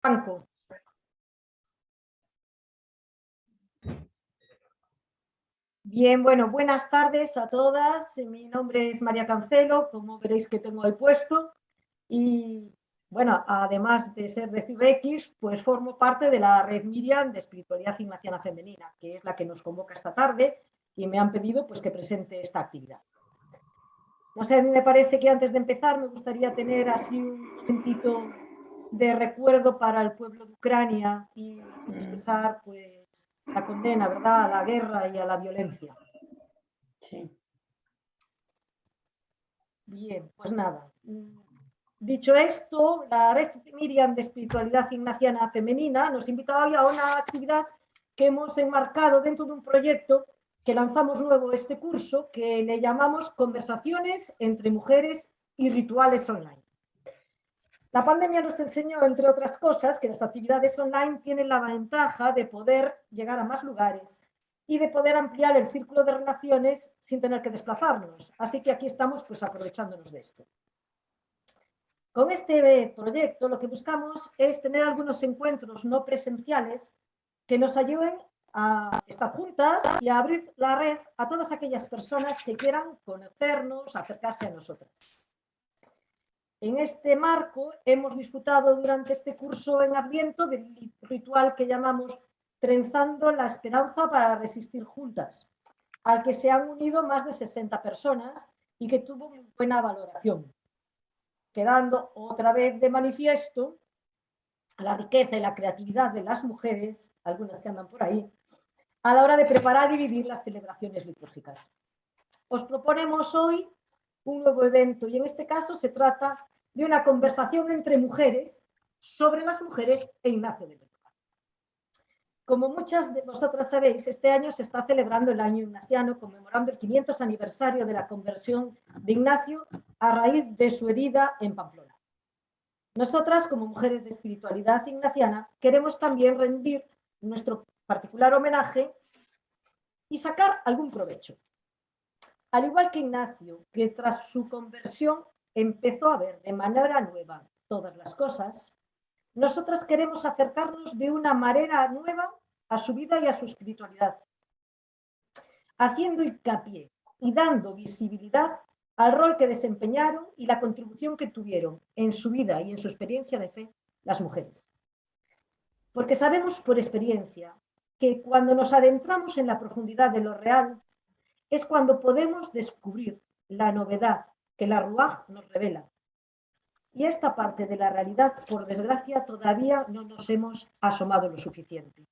Banco. Bien, bueno, buenas tardes a todas. Mi nombre es María Cancelo, como veréis que tengo el puesto. Y bueno, además de ser de CIBEX, pues formo parte de la red Miriam de Espiritualidad Ignaciana Femenina, que es la que nos convoca esta tarde y me han pedido pues que presente esta actividad. No sé, a mí me parece que antes de empezar me gustaría tener así un momentito de recuerdo para el pueblo de Ucrania y expresar pues la condena, ¿verdad?, a la guerra y a la violencia. Sí. Bien, pues nada. Dicho esto, la red Miriam de Espiritualidad Ignaciana Femenina nos invita hoy a una actividad que hemos enmarcado dentro de un proyecto que lanzamos luego este curso, que le llamamos Conversaciones entre mujeres y rituales online. La pandemia nos enseñó, entre otras cosas, que las actividades online tienen la ventaja de poder llegar a más lugares y de poder ampliar el círculo de relaciones sin tener que desplazarnos. Así que aquí estamos pues aprovechándonos de esto. Con este proyecto lo que buscamos es tener algunos encuentros no presenciales que nos ayuden a estar juntas y a abrir la red a todas aquellas personas que quieran conocernos, acercarse a nosotras. En este marco hemos disfrutado durante este curso en Adviento del ritual que llamamos Trenzando la Esperanza para Resistir Juntas, al que se han unido más de 60 personas y que tuvo muy buena valoración, quedando otra vez de manifiesto la riqueza y la creatividad de las mujeres, algunas que andan por ahí, a la hora de preparar y vivir las celebraciones litúrgicas. Os proponemos hoy un nuevo evento y en este caso se trata de una conversación entre mujeres sobre las mujeres e Ignacio de Loyola. Como muchas de vosotras sabéis, este año se está celebrando el año ignaciano, conmemorando el 500 aniversario de la conversión de Ignacio a raíz de su herida en Pamplona. Nosotras, como mujeres de espiritualidad ignaciana, queremos también rendir nuestro particular homenaje y sacar algún provecho. Al igual que Ignacio, que tras su conversión empezó a ver de manera nueva todas las cosas, nosotras queremos acercarnos de una manera nueva a su vida y a su espiritualidad, haciendo hincapié y dando visibilidad al rol que desempeñaron y la contribución que tuvieron en su vida y en su experiencia de fe las mujeres. Porque sabemos por experiencia que cuando nos adentramos en la profundidad de lo real, es cuando podemos descubrir la novedad que la Ruaj nos revela. Y esta parte de la realidad, por desgracia, todavía no nos hemos asomado lo suficiente.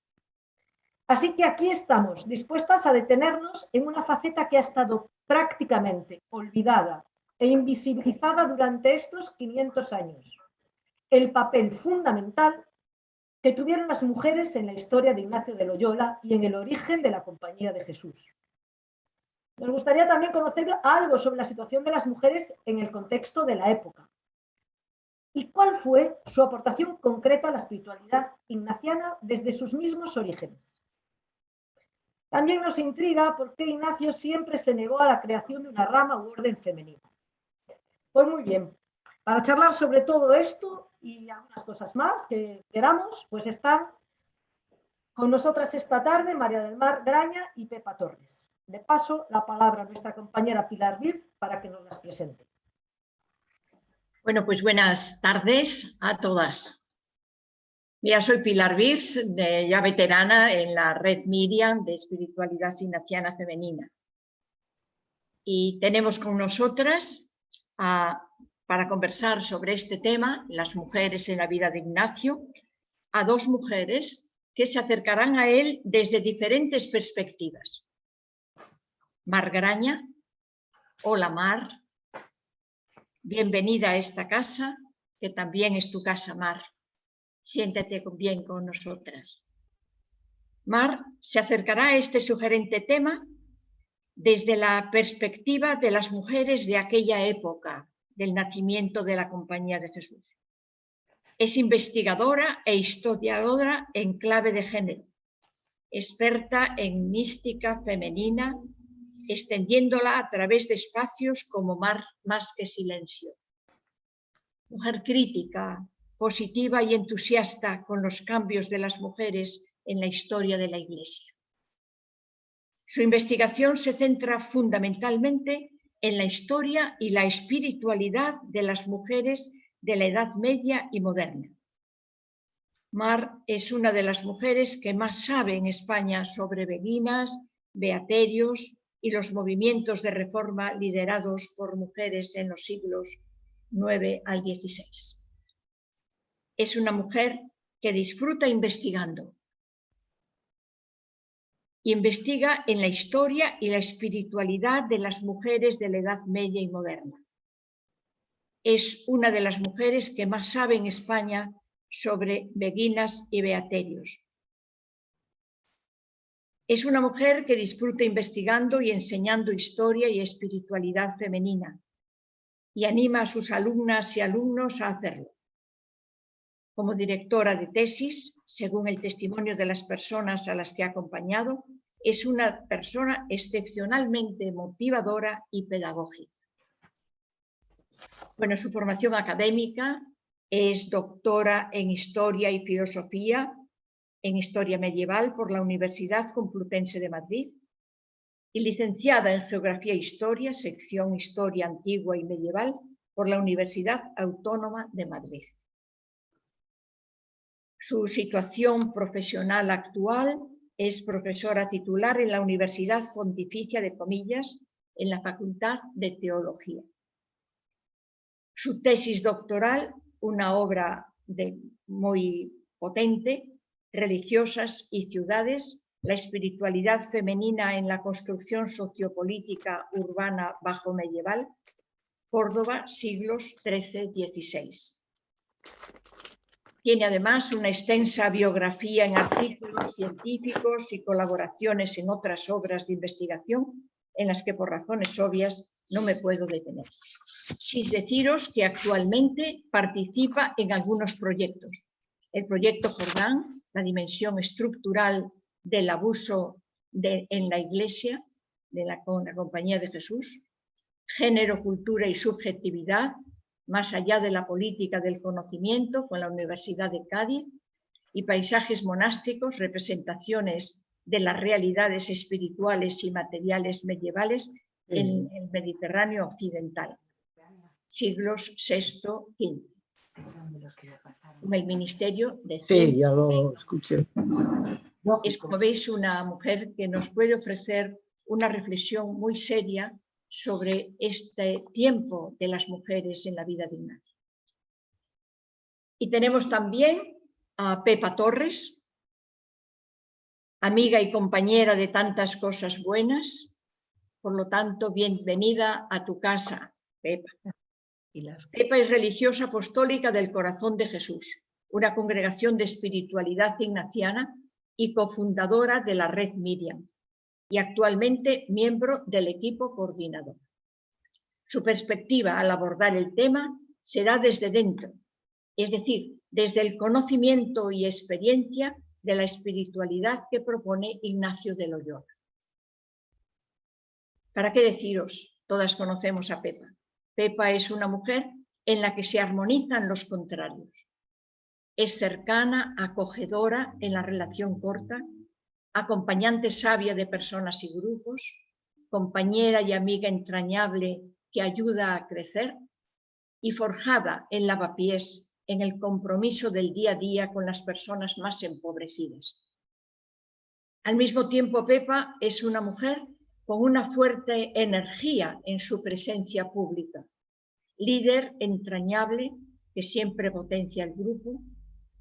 Así que aquí estamos, dispuestas a detenernos en una faceta que ha estado prácticamente olvidada e invisibilizada durante estos 500 años. El papel fundamental que tuvieron las mujeres en la historia de Ignacio de Loyola y en el origen de la Compañía de Jesús. Nos gustaría también conocer algo sobre la situación de las mujeres en el contexto de la época. ¿Y cuál fue su aportación concreta a la espiritualidad ignaciana desde sus mismos orígenes? También nos intriga por qué Ignacio siempre se negó a la creación de una rama u orden femenina. Pues muy bien, para charlar sobre todo esto y algunas cosas más que queramos, pues están con nosotras esta tarde María del Mar Graña y Pepa Torres. Le paso la palabra a nuestra compañera Pilar Virz para que nos las presente. Bueno, pues buenas tardes a todas. Mira, soy Pilar Virz, ya veterana en la red Miriam de Espiritualidad Ignaciana Femenina. Y tenemos con nosotras, para conversar sobre este tema, las mujeres en la vida de Ignacio, a dos mujeres que se acercarán a él desde diferentes perspectivas. Mar Graña. Hola, Mar. Bienvenida a esta casa, que también es tu casa, Mar. Siéntate bien con nosotras. Mar se acercará a este sugerente tema desde la perspectiva de las mujeres de aquella época, del nacimiento de la Compañía de Jesús. Es investigadora e historiadora en clave de género, experta en mística femenina, extendiéndola a través de espacios como Mar más que silencio. Mujer crítica, positiva y entusiasta con los cambios de las mujeres en la historia de la Iglesia. Su investigación se centra fundamentalmente en la historia y la espiritualidad de las mujeres de la Edad Media y moderna. Mar es una de las mujeres que más sabe en España sobre beguinas, beaterios y los movimientos de reforma liderados por mujeres en los siglos IX al XVI. Es una mujer que disfruta investigando. Investiga en la historia y la espiritualidad de las mujeres de la Edad Media y moderna. Es una de las mujeres que más sabe en España sobre beguinas y beaterios. Es una mujer que disfruta investigando y enseñando historia y espiritualidad femenina y anima a sus alumnas y alumnos a hacerlo. Como directora de tesis, según el testimonio de las personas a las que ha acompañado, es una persona excepcionalmente motivadora y pedagógica. Bueno, su formación académica es doctora en Historia y Filosofía en Historia Medieval por la Universidad Complutense de Madrid y licenciada en Geografía e Historia, sección Historia Antigua y Medieval por la Universidad Autónoma de Madrid. Su situación profesional actual es profesora titular en la Universidad Pontificia de Comillas en la Facultad de Teología. Su tesis doctoral, una obra muy potente, Religiosas y ciudades, la espiritualidad femenina en la construcción sociopolítica urbana bajo medieval, Córdoba, siglos XIII-XVI. Tiene además una extensa biografía en artículos científicos y colaboraciones en otras obras de investigación en las que por razones obvias no me puedo detener. Sin deciros que actualmente participa en algunos proyectos. El proyecto Jordán, la dimensión estructural del abuso en la Iglesia, con la Compañía de Jesús, género, cultura y subjetividad, más allá de la política del conocimiento, con la Universidad de Cádiz, y paisajes monásticos, representaciones de las realidades espirituales y materiales medievales en el Mediterráneo occidental, siglos VI-V. Con el Ministerio de Ciencia. Sí, ya lo escuché. Es, como veis, una mujer que nos puede ofrecer una reflexión muy seria sobre este tiempo de las mujeres en la vida de Ignacio. Y tenemos también a Pepa Torres, amiga y compañera de tantas cosas buenas. Por lo tanto, bienvenida a tu casa, Pepa. Pepa es religiosa apostólica del Corazón de Jesús, una congregación de espiritualidad ignaciana y cofundadora de la Red Miriam, y actualmente miembro del equipo coordinador. Su perspectiva al abordar el tema será desde dentro, es decir, desde el conocimiento y experiencia de la espiritualidad que propone Ignacio de Loyola. ¿Para qué deciros? Todas conocemos a Pepa. Pepa es una mujer en la que se armonizan los contrarios. Es cercana, acogedora en la relación corta, acompañante sabia de personas y grupos, compañera y amiga entrañable que ayuda a crecer y forjada en lavapiés en el compromiso del día a día con las personas más empobrecidas. Al mismo tiempo, Pepa es una mujer con una fuerte energía en su presencia pública, líder entrañable que siempre potencia el grupo,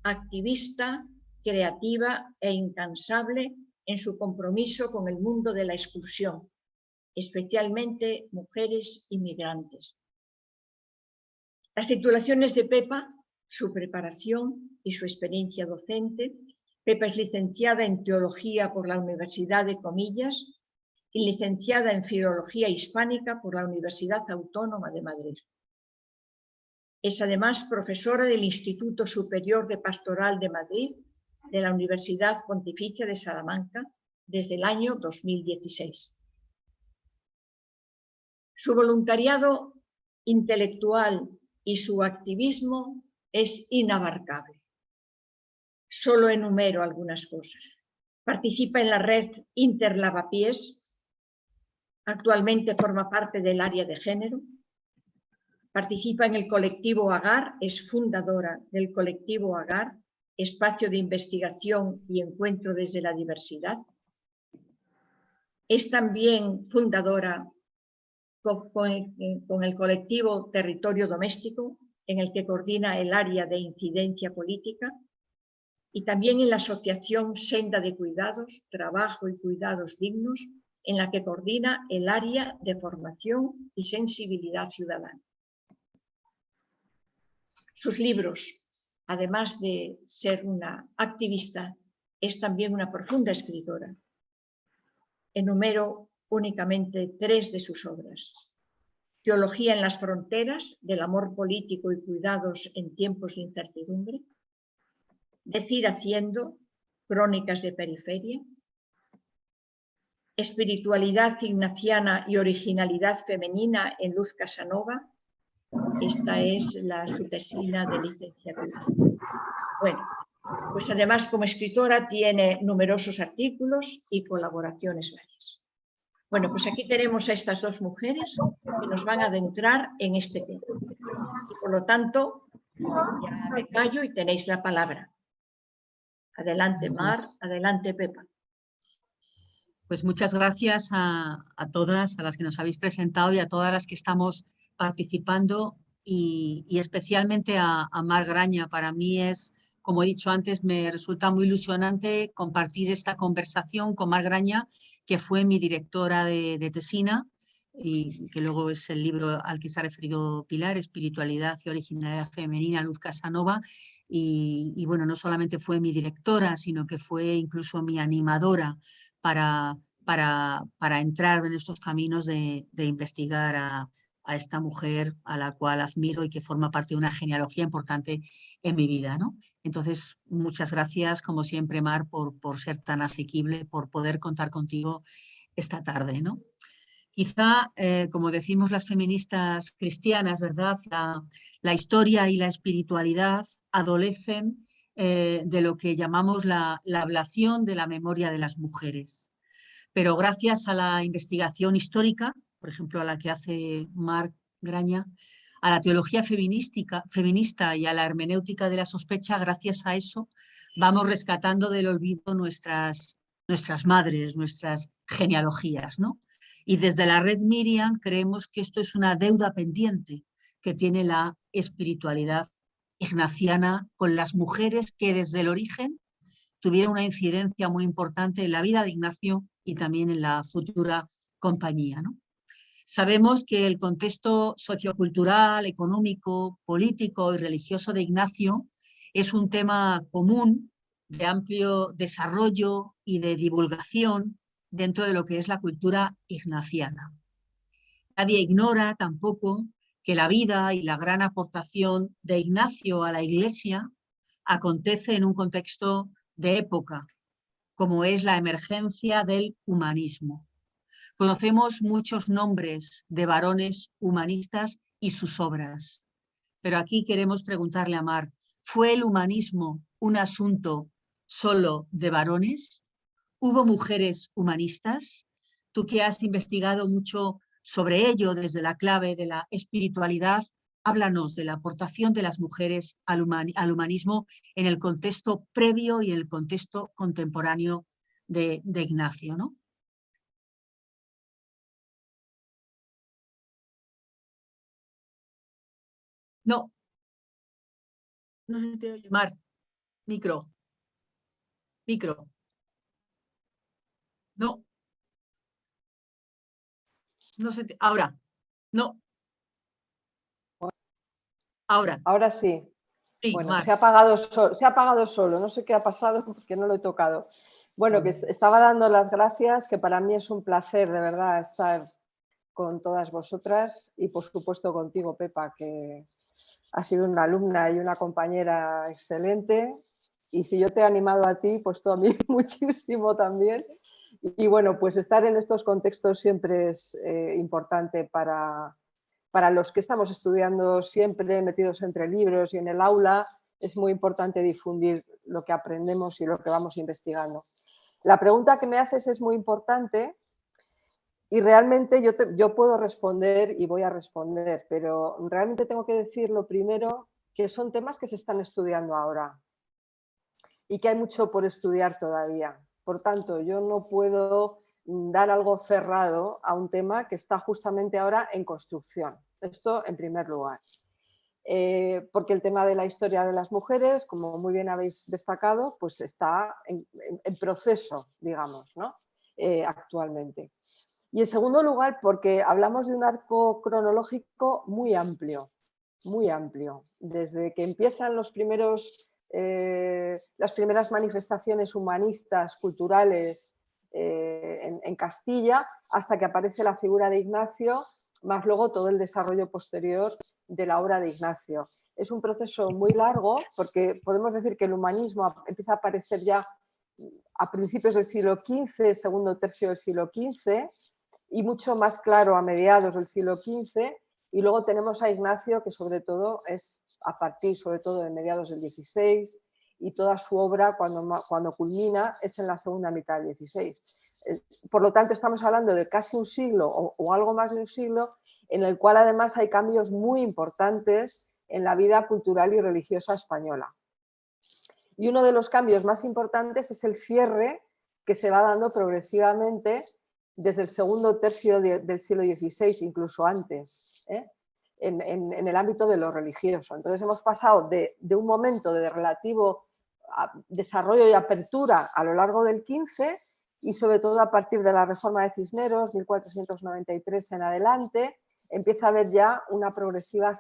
activista, creativa e incansable en su compromiso con el mundo de la exclusión, especialmente mujeres inmigrantes. Las titulaciones de Pepa, su preparación y su experiencia docente. Pepa es licenciada en Teología por la Universidad de Comillas y licenciada en Filología Hispánica por la Universidad Autónoma de Madrid. Es además profesora del Instituto Superior de Pastoral de Madrid de la Universidad Pontificia de Salamanca desde el año 2016. Su voluntariado intelectual y su activismo es inabarcable. Solo enumero algunas cosas. Participa en la red Interlavapiés. Actualmente forma parte del área de género. Participa en el colectivo AGAR, es fundadora del colectivo AGAR, Espacio de Investigación y Encuentro desde la Diversidad. Es también fundadora con el colectivo Territorio Doméstico, en el que coordina el área de incidencia política, y también en la asociación Senda de Cuidados, Trabajo y Cuidados Dignos, en la que coordina el área de formación y sensibilidad ciudadana. Sus libros, además de ser una activista, es también una profunda escritora. Enumero únicamente 3 de sus obras. Teología en las fronteras, del amor político y cuidados en tiempos de incertidumbre. Decir haciendo, crónicas de periferia. Espiritualidad ignaciana y originalidad femenina en Luz Casanova. Esta es su tesina de licenciatura. Bueno, pues además como escritora tiene numerosos artículos y colaboraciones varias. Bueno, pues aquí tenemos a estas 2 mujeres que nos van a adentrar en este tema. Y por lo tanto, ya me callo y tenéis la palabra. Adelante, Mar, adelante, Pepa. Pues muchas gracias a todas, a las que nos habéis presentado y a todas las que estamos participando y especialmente a Mar Graña. Para mí es, como he dicho antes, me resulta muy ilusionante compartir esta conversación con Mar Graña, que fue mi directora de tesina y que luego es el libro al que se ha referido Pilar, Espiritualidad y Originalidad Femenina, Luz Casanova. Y bueno, no solamente fue mi directora, sino que fue incluso mi animadora para entrar en estos caminos de investigar a esta mujer a la cual admiro y que forma parte de una genealogía importante en mi vida, ¿no? Entonces, muchas gracias, como siempre, Mar, por ser tan asequible, por poder contar contigo esta tarde, ¿no? Quizá, como decimos las feministas cristianas, ¿verdad? La historia y la espiritualidad adolecen de lo que llamamos la ablación de la memoria de las mujeres. Pero gracias a la investigación histórica, por ejemplo, a la que hace Mar Graña, a la teología feminista y a la hermenéutica de la sospecha, gracias a eso vamos rescatando del olvido nuestras madres, nuestras genealogías, ¿no? Y desde la red Miriam creemos que esto es una deuda pendiente que tiene la espiritualidad ignaciana con las mujeres que desde el origen tuvieron una incidencia muy importante en la vida de Ignacio y también en la futura compañía, ¿no? Sabemos que el contexto sociocultural, económico, político y religioso de Ignacio es un tema común de amplio desarrollo y de divulgación dentro de lo que es la cultura ignaciana. Nadie ignora tampoco que la vida y la gran aportación de Ignacio a la Iglesia acontece en un contexto de época, como es la emergencia del humanismo. Conocemos muchos nombres de varones humanistas y sus obras, pero aquí queremos preguntarle a Mar, ¿fue el humanismo un asunto solo de varones? ¿Hubo mujeres humanistas? Tú que has investigado mucho sobre ello desde la clave de la espiritualidad, háblanos de la aportación de las mujeres al humanismo en el contexto previo y en el contexto contemporáneo de Ignacio, ¿no? No, no se te oye, Mar. Micro. No, no se te... Ahora, no. Ahora. Ahora sí. Sí, bueno, Mar. se ha apagado solo, no sé qué ha pasado porque no lo he tocado. Bueno, que estaba dando las gracias, que para mí es un placer de verdad estar con todas vosotras y por supuesto contigo, Pepa, que has sido una alumna y una compañera excelente. Y si yo te he animado a ti, pues tú a mí muchísimo también. Y bueno, pues estar en estos contextos siempre es importante para para los que estamos estudiando siempre metidos entre libros y en el aula, es muy importante difundir lo que aprendemos y lo que vamos investigando. La pregunta que me haces es muy importante y realmente yo puedo responder y voy a responder, pero realmente tengo que decir lo primero, que son temas que se están estudiando ahora y que hay mucho por estudiar todavía. Por tanto, yo no puedo dar algo cerrado a un tema que está justamente ahora en construcción. Esto en primer lugar. Porque el tema de la historia de las mujeres, como muy bien habéis destacado, pues está en proceso, digamos, ¿no? Actualmente. Y en segundo lugar, porque hablamos de un arco cronológico muy amplio, desde que empiezan las primeras manifestaciones humanistas, culturales en Castilla, hasta que aparece la figura de Ignacio, más luego todo el desarrollo posterior de la obra de Ignacio. Es un proceso muy largo porque podemos decir que el humanismo empieza a aparecer ya a principios del siglo XV, segundo tercio del siglo XV, y mucho más claro a mediados del siglo XV, y luego tenemos a Ignacio, que sobre todo es a partir sobre todo de mediados del XVI, y toda su obra cuando culmina es en la segunda mitad del XVI. Por lo tanto, estamos hablando de casi un siglo o algo más de un siglo, en el cual además hay cambios muy importantes en la vida cultural y religiosa española. Y uno de los cambios más importantes es el cierre que se va dando progresivamente desde el segundo tercio del siglo XVI, incluso antes, en el ámbito de lo religioso. Entonces hemos pasado de un momento de relativo desarrollo y apertura a lo largo del XV y sobre todo a partir de la reforma de Cisneros, 1493 en adelante, empieza a haber ya una progresiva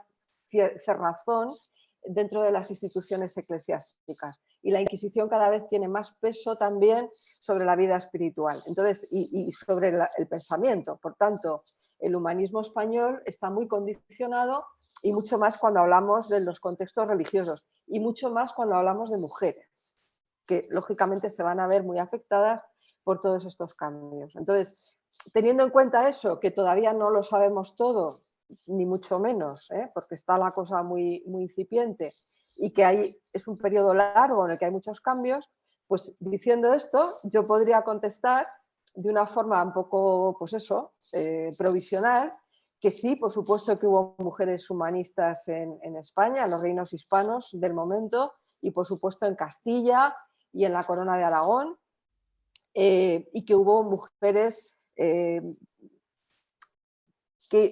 cerrazón dentro de las instituciones eclesiásticas. Y la Inquisición cada vez tiene más peso también sobre la vida espiritual. Entonces, y sobre el pensamiento. Por tanto, el humanismo español está muy condicionado y mucho más cuando hablamos de los contextos religiosos y mucho más cuando hablamos de mujeres, que lógicamente se van a ver muy afectadas por todos estos cambios. Entonces, teniendo en cuenta eso, que todavía no lo sabemos todo, ni mucho menos, porque está la cosa muy, muy incipiente y que es un periodo largo en el que hay muchos cambios, pues diciendo esto, yo podría contestar de una forma un poco, pues eso, provisional, que sí, por supuesto que hubo mujeres humanistas en España, en los reinos hispanos del momento, y por supuesto en Castilla y en la Corona de Aragón, y que hubo mujeres que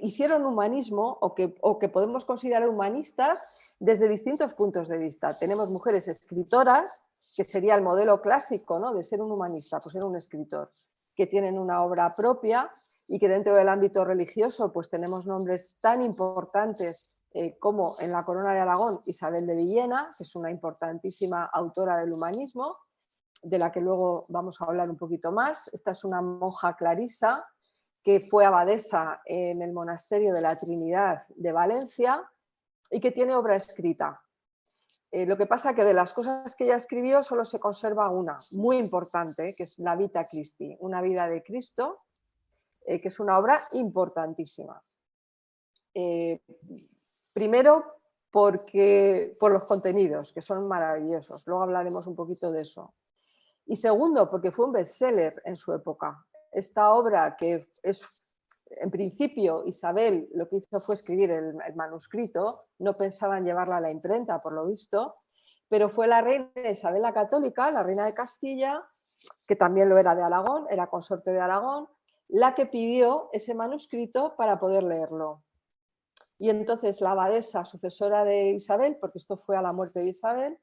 hicieron humanismo o que podemos considerar humanistas desde distintos puntos de vista. Tenemos mujeres escritoras, que sería el modelo clásico, ¿no?, de ser un humanista, pues ser un escritor, que tienen una obra propia y que dentro del ámbito religioso pues tenemos nombres tan importantes como en la Corona de Aragón Isabel de Villena, que es una importantísima autora del humanismo, de la que luego vamos a hablar un poquito más. Esta es una monja clarisa que fue abadesa en el monasterio de la Trinidad de Valencia y que tiene obra escrita. Lo que pasa es que de las cosas que ella escribió solo se conserva una, muy importante, que es la Vita Christi, una vida de Cristo, que es una obra importantísima. Primero, por los contenidos, que son maravillosos. Luego hablaremos un poquito de eso. Y segundo, porque fue un bestseller en su época. Esta obra, que es, en principio, Isabel lo que hizo fue escribir el manuscrito, no pensaban llevarla a la imprenta, por lo visto, pero fue la reina Isabel la Católica, la reina de Castilla, que también lo era de Aragón, era consorte de Aragón, la que pidió ese manuscrito para poder leerlo. Y entonces la abadesa, sucesora de Isabel, porque esto fue a la muerte de Isabel,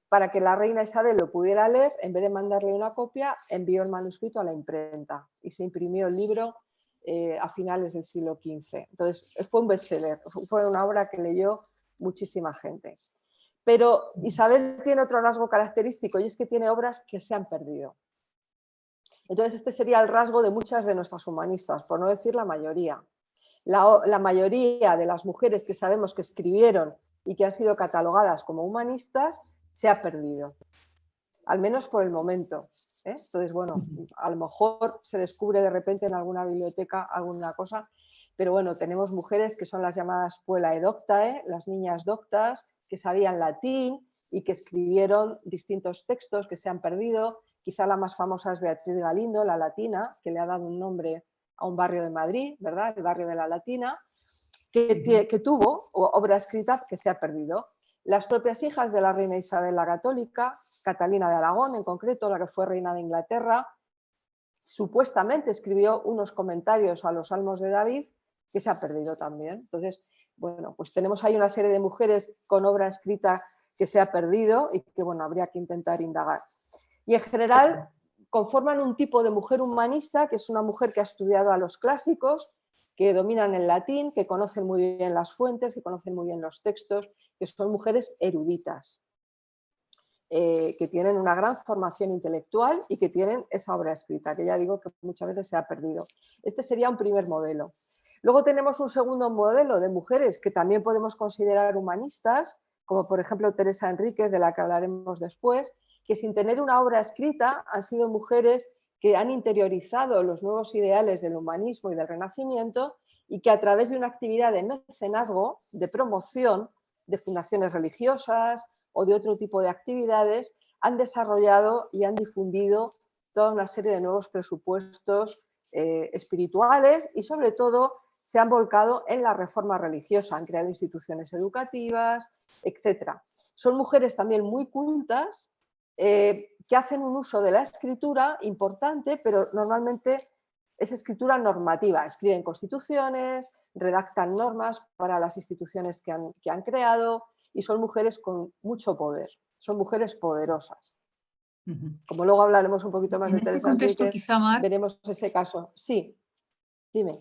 para que la reina Isabel lo pudiera leer, en vez de mandarle una copia, envió el manuscrito a la imprenta y se imprimió el libro a finales del siglo XV. Entonces fue un bestseller, fue una obra que leyó muchísima gente. Pero Isabel tiene otro rasgo característico y es que tiene obras que se han perdido. Entonces este sería el rasgo de muchas de nuestras humanistas, por no decir la mayoría. La mayoría de las mujeres que sabemos que escribieron y que han sido catalogadas como humanistas se ha perdido, al menos por el momento. Entonces, bueno, a lo mejor se descubre de repente en alguna biblioteca alguna cosa, pero bueno, tenemos mujeres que son las llamadas puellae doctae, las niñas doctas, que sabían latín y que escribieron distintos textos que se han perdido. Quizá la más famosa es Beatriz Galindo, la latina, que le ha dado un nombre a un barrio de Madrid, ¿verdad? El barrio de la Latina, que tuvo obra escrita que se ha perdido. Las propias hijas de la reina Isabel la Católica, Catalina de Aragón en concreto, la que fue reina de Inglaterra, supuestamente escribió unos comentarios a los Salmos de David que se ha perdido también. Entonces, bueno, pues tenemos ahí una serie de mujeres con obra escrita que se ha perdido y que, bueno, habría que intentar indagar. Y en general conforman un tipo de mujer humanista, que es una mujer que ha estudiado a los clásicos, que dominan el latín, que conocen muy bien las fuentes, que conocen muy bien los textos, que son mujeres eruditas, que tienen una gran formación intelectual y que tienen esa obra escrita, que ya digo que muchas veces se ha perdido. Este sería un primer modelo. Luego tenemos un segundo modelo de mujeres que también podemos considerar humanistas, como por ejemplo Teresa Enríquez, de la que hablaremos después, que sin tener una obra escrita han sido mujeres que han interiorizado los nuevos ideales del humanismo y del Renacimiento y que a través de una actividad de mecenazgo, de promoción de fundaciones religiosas o de otro tipo de actividades, han desarrollado y han difundido toda una serie de nuevos presupuestos espirituales y sobre todo se han volcado en la reforma religiosa, han creado instituciones educativas, etc. Son mujeres también muy cultas, que hacen un uso de la escritura importante, pero normalmente es escritura normativa. Escriben constituciones, redactan normas para las instituciones que han creado y son mujeres con mucho poder, son mujeres poderosas. Como luego hablaremos un poquito más de Teresa Enríquez, veremos ese caso. Sí, dime.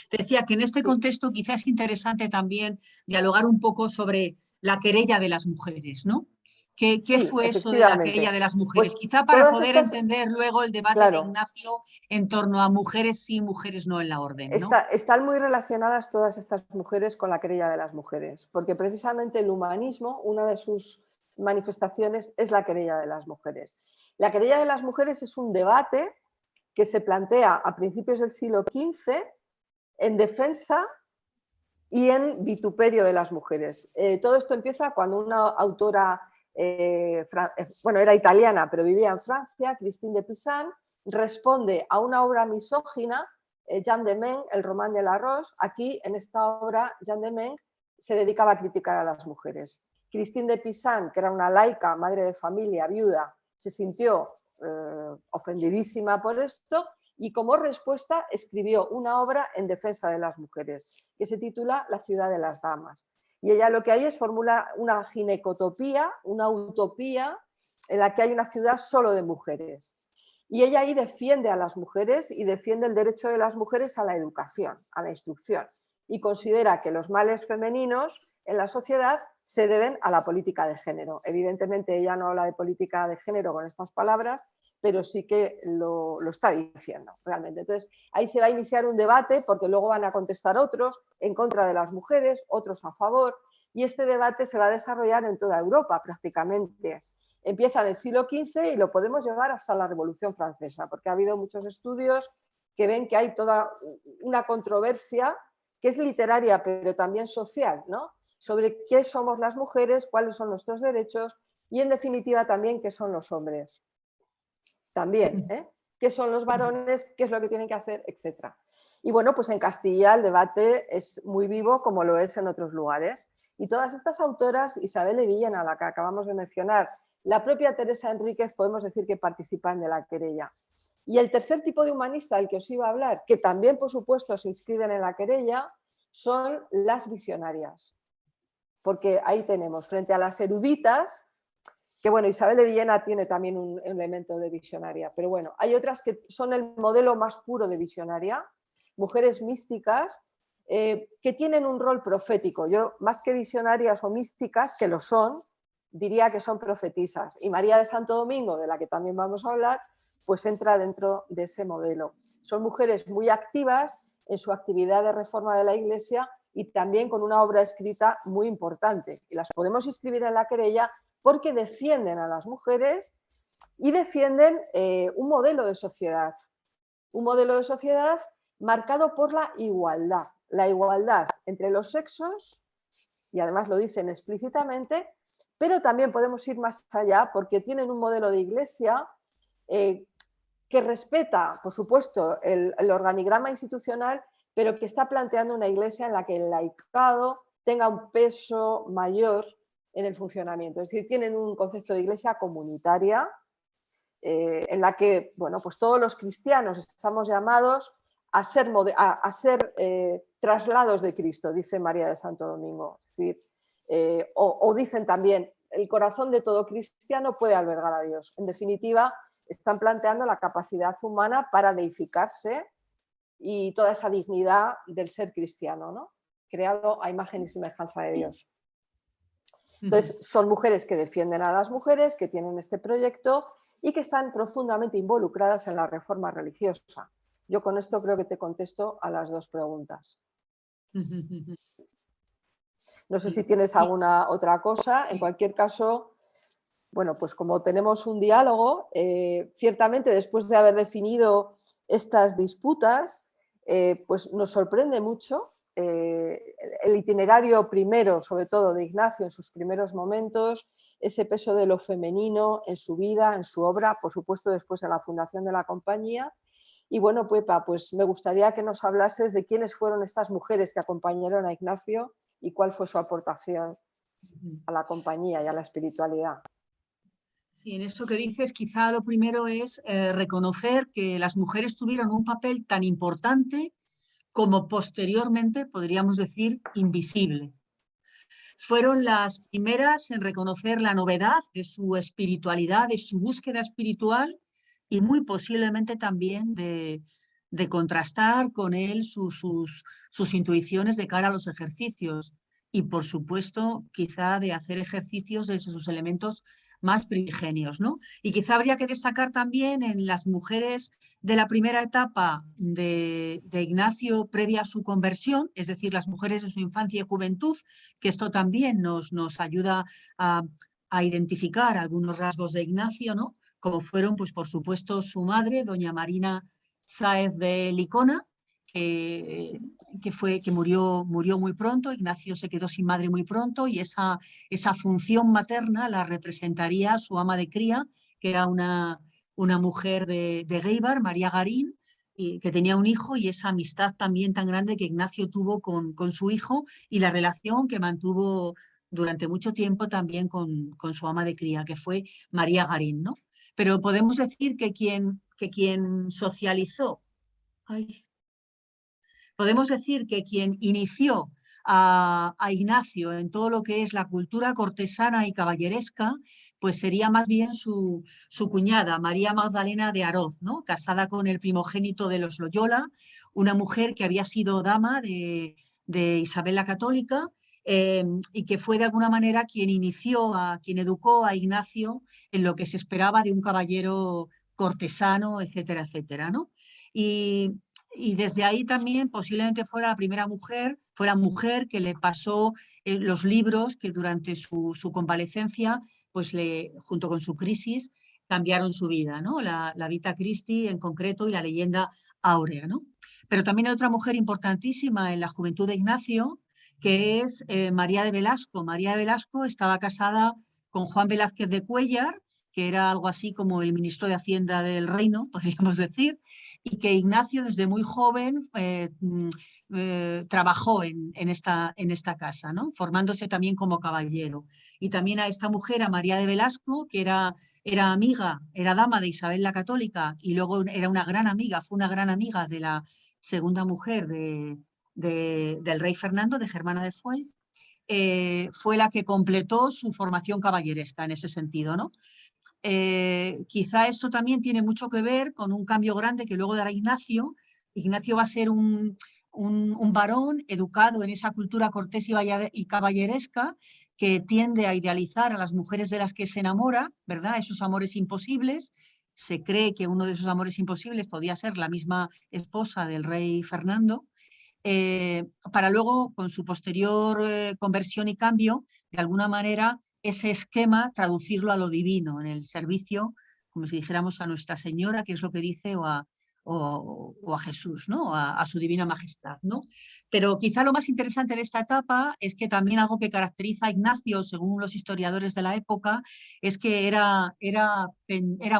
Te decía que en este contexto quizás es interesante también dialogar un poco sobre la querella de las mujeres, ¿no? ¿Qué fue eso de la querella de las mujeres? Pues quizá para poder entender luego el debate de Ignacio en torno a mujeres sí, mujeres no en la orden, ¿no? Están muy relacionadas todas estas mujeres con la querella de las mujeres, porque precisamente el humanismo, una de sus manifestaciones es la querella de las mujeres. La querella de las mujeres es un debate que se plantea a principios del siglo XV en defensa y en vituperio de las mujeres. Todo esto empieza cuando una autora, era italiana, pero vivía en Francia, Christine de Pizan, responde a una obra misógina, Jean de Meung, el Román de la Rose. Aquí, en esta obra, Jean de Meung se dedicaba a criticar a las mujeres. Christine de Pizan, que era una laica, madre de familia, viuda, se sintió ofendidísima por esto y como respuesta escribió una obra en defensa de las mujeres que se titula La ciudad de las damas. Y ella lo que hay es formula una ginecotopía, una utopía en la que hay una ciudad solo de mujeres. Y ella ahí defiende a las mujeres y defiende el derecho de las mujeres a la educación, a la instrucción. Y considera que los males femeninos en la sociedad se deben a la política de género. Evidentemente ella no habla de política de género con estas palabras, pero sí que lo está diciendo realmente. Entonces, ahí se va a iniciar un debate porque luego van a contestar otros en contra de las mujeres, otros a favor, y este debate se va a desarrollar en toda Europa prácticamente. Empieza en el siglo XV y lo podemos llevar hasta la Revolución Francesa, porque ha habido muchos estudios que ven que hay toda una controversia que es literaria, pero también social, ¿no? Sobre qué somos las mujeres, cuáles son nuestros derechos y, en definitiva, también qué son los hombres. También, qué son los varones, qué es lo que tienen que hacer, etc. Y bueno, pues en Castilla el debate es muy vivo como lo es en otros lugares. Y todas estas autoras, Isabel de Villena, a la que acabamos de mencionar, la propia Teresa Enríquez, podemos decir que participan de la querella. Y el tercer tipo de humanista del que os iba a hablar, que también por supuesto se inscriben en la querella, son las visionarias. Porque ahí tenemos, frente a las eruditas, que bueno, Isabel de Villena tiene también un elemento de visionaria, pero bueno, hay otras que son el modelo más puro de visionaria, mujeres místicas, que tienen un rol profético. Yo, más que visionarias o místicas, que lo son, diría que son profetisas. Y María de Santo Domingo, de la que también vamos a hablar, pues entra dentro de ese modelo. Son mujeres muy activas en su actividad de reforma de la Iglesia y también con una obra escrita muy importante. Y las podemos inscribir en la querella porque defienden a las mujeres y defienden un modelo de sociedad marcado por la igualdad entre los sexos, y además lo dicen explícitamente, pero también podemos ir más allá porque tienen un modelo de iglesia que respeta, por supuesto, el organigrama institucional, pero que está planteando una iglesia en la que el laicado tenga un peso mayor en el funcionamiento. Es decir, tienen un concepto de iglesia comunitaria en la que, bueno, pues todos los cristianos estamos llamados a ser traslados de Cristo, dice María de Santo Domingo. Es decir, o dicen también, el corazón de todo cristiano puede albergar a Dios. En definitiva, están planteando la capacidad humana para deificarse y toda esa dignidad del ser cristiano, ¿no? Creado a imagen y semejanza de Dios. Entonces, son mujeres que defienden a las mujeres, que tienen este proyecto y que están profundamente involucradas en la reforma religiosa. Yo con esto creo que te contesto a las dos preguntas. No sé si tienes alguna otra cosa. En cualquier caso, bueno, pues como tenemos un diálogo, ciertamente después de haber definido estas disputas, pues nos sorprende mucho el itinerario primero, sobre todo de Ignacio en sus primeros momentos, ese peso de lo femenino en su vida, en su obra, por supuesto después de la fundación de la compañía. Y bueno, Pepa, pues me gustaría que nos hablases de quiénes fueron estas mujeres que acompañaron a Ignacio y cuál fue su aportación a la compañía y a la espiritualidad. Sí, en eso que dices, quizá lo primero es reconocer que las mujeres tuvieron un papel tan importante como posteriormente, podríamos decir, invisible. Fueron las primeras en reconocer la novedad de su espiritualidad, de su búsqueda espiritual y muy posiblemente también de contrastar con él sus intuiciones de cara a los ejercicios y, por supuesto, quizá de hacer ejercicios desde sus elementos más primigenios, ¿no? Y quizá habría que destacar también en las mujeres de la primera etapa de Ignacio previa a su conversión, es decir, las mujeres de su infancia y juventud, que esto también nos ayuda a identificar algunos rasgos de Ignacio, ¿no? Como fueron, pues por supuesto, su madre, doña Marina Sáez de Licona, que murió muy pronto. Ignacio se quedó sin madre muy pronto y esa función materna la representaría su ama de cría, que era una mujer de Guéibar, María Garín, que tenía un hijo, y esa amistad también tan grande que Ignacio tuvo con su hijo y la relación que mantuvo durante mucho tiempo también con su ama de cría, que fue María Garín, ¿no? Pero podemos decir que quien socializó, podemos decir que quien inició a Ignacio en todo lo que es la cultura cortesana y caballeresca, pues sería más bien su cuñada, María Magdalena de Aroz, ¿no? Casada con el primogénito de los Loyola, una mujer que había sido dama de Isabel la Católica, y que fue de alguna manera quien educó a Ignacio en lo que se esperaba de un caballero cortesano, etcétera, etcétera, ¿no? Y desde ahí también posiblemente fuera la primera mujer, que le pasó los libros que durante su convalecencia, pues junto con su crisis, cambiaron su vida, ¿no? La Vita Christi en concreto y la leyenda áurea, ¿no? Pero también hay otra mujer importantísima en la juventud de Ignacio, que es María de Velasco. María de Velasco estaba casada con Juan Velázquez de Cuéllar, que era algo así como el ministro de Hacienda del reino, podríamos decir, y que Ignacio desde muy joven trabajó en esta casa, ¿no? Formándose también como caballero. Y también a esta mujer, a María de Velasco, que era amiga, era dama de Isabel la Católica y luego era una gran amiga, fue una gran amiga de la segunda mujer del rey Fernando, de Germana de Foix, fue la que completó su formación caballeresca en ese sentido, ¿no? Quizá esto también tiene mucho que ver con un cambio grande que luego dará Ignacio. Ignacio va a ser un varón educado en esa cultura cortés y caballeresca que tiende a idealizar a las mujeres de las que se enamora, ¿verdad? Esos amores imposibles. Se cree que uno de esos amores imposibles podía ser la misma esposa del rey Fernando. Para luego, con su posterior conversión y cambio, de alguna manera, ese esquema traducirlo a lo divino, en el servicio, como si dijéramos a Nuestra Señora, que es lo que dice, o a o a Jesús, ¿no? A su divina majestad, ¿no? Pero quizá lo más interesante de esta etapa es que también algo que caracteriza a Ignacio, según los historiadores de la época, es que era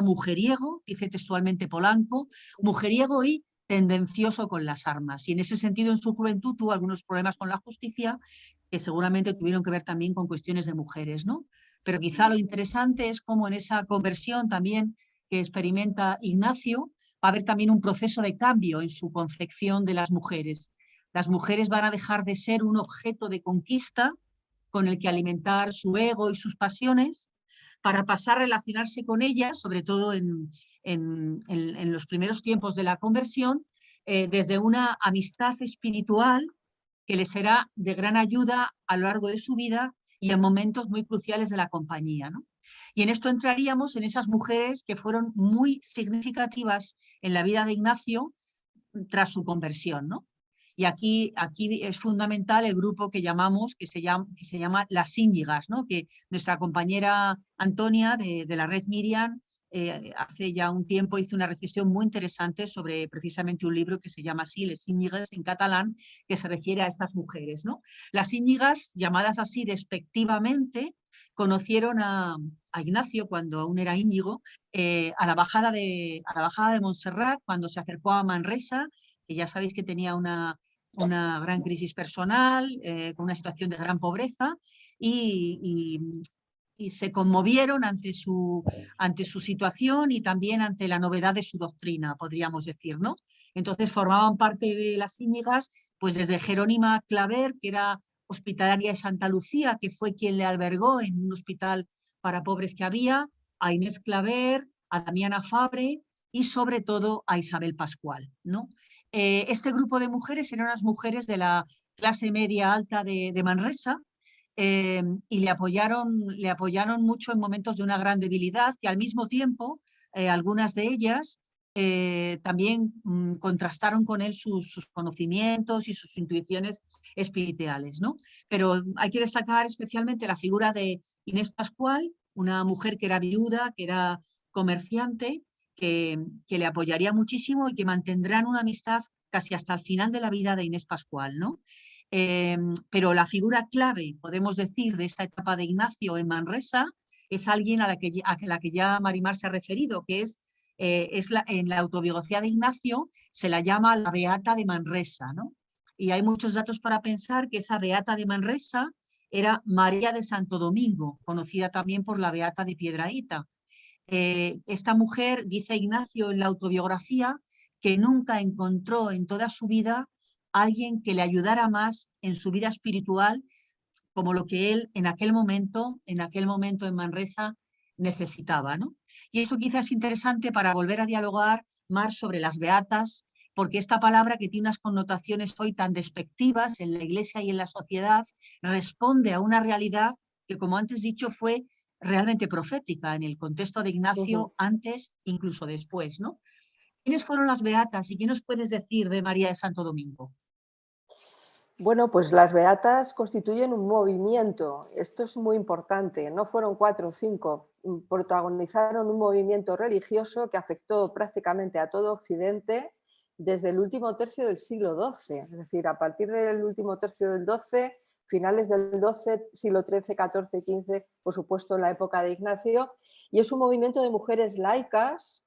mujeriego, dice textualmente Polanco, mujeriego y tendencioso con las armas. Y en ese sentido, en su juventud tuvo algunos problemas con la justicia que seguramente tuvieron que ver también con cuestiones de mujeres, ¿no? Pero quizá lo interesante es cómo en esa conversión también que experimenta Ignacio va a haber también un proceso de cambio en su concepción de las mujeres. Las mujeres van a dejar de ser un objeto de conquista con el que alimentar su ego y sus pasiones para pasar a relacionarse con ellas, sobre todo en los primeros tiempos de la conversión, desde una amistad espiritual que les será de gran ayuda a lo largo de su vida y en momentos muy cruciales de la compañía, ¿no? Y en esto entraríamos en esas mujeres que fueron muy significativas en la vida de Ignacio tras su conversión, ¿no? Y aquí es fundamental el grupo que se llama las Íñigas, ¿no? Que nuestra compañera Antonia de la Red Miriam hace ya un tiempo hizo una reflexión muy interesante sobre precisamente un libro que se llama así, Les Íñigues en catalán, que se refiere a estas mujeres, ¿no? Las Íñigas, llamadas así despectivamente, conocieron a Ignacio cuando aún era Íñigo, a la bajada de Montserrat, cuando se acercó a Manresa, que ya sabéis que tenía una gran crisis personal, con una situación de gran pobreza, y se conmovieron ante su situación y también ante la novedad de su doctrina, podríamos decir, ¿no? Entonces formaban parte de las Íñigas, pues desde Jerónima Claver, que era hospitalaria de Santa Lucía, que fue quien le albergó en un hospital para pobres que había, a Inés Claver, a Damiana Fabre y sobre todo a Isabel Pascual, ¿no? Este grupo de mujeres eran unas mujeres de la clase media alta de Manresa, y le apoyaron mucho en momentos de una gran debilidad y al mismo tiempo algunas de ellas también contrastaron con él sus conocimientos y sus intuiciones espirituales, ¿no? Pero hay que destacar especialmente la figura de Inés Pascual, una mujer que era viuda, que era comerciante, que le apoyaría muchísimo y que mantendrán una amistad casi hasta el final de la vida de Inés Pascual, ¿no? Pero la figura clave, podemos decir, de esta etapa de Ignacio en Manresa es alguien a la que ya Marimar se ha referido, que en la autobiografía de Ignacio se la llama la Beata de Manresa, ¿no? Y hay muchos datos para pensar que esa Beata de Manresa era María de Santo Domingo, conocida también por la Beata de Piedrahita. Esta mujer, dice Ignacio en la autobiografía, que nunca encontró en toda su vida alguien que le ayudara más en su vida espiritual como lo que él en aquel momento en Manresa necesitaba, ¿no? Y esto quizás es interesante para volver a dialogar más sobre las beatas, porque esta palabra que tiene unas connotaciones hoy tan despectivas en la Iglesia y en la sociedad responde a una realidad que, como antes dicho, fue realmente profética en el contexto de Ignacio antes, incluso después, ¿no? ¿Quiénes fueron las beatas y qué nos puedes decir de María de Santo Domingo? Bueno, pues las beatas constituyen un movimiento. Esto es muy importante. No fueron 4 o 5. Protagonizaron un movimiento religioso que afectó prácticamente a todo Occidente desde el último tercio del siglo XII. Es decir, a partir del último tercio del XII, finales del XII, siglo XIII, XIV, XV, por supuesto en la época de Ignacio. Y es un movimiento de mujeres laicas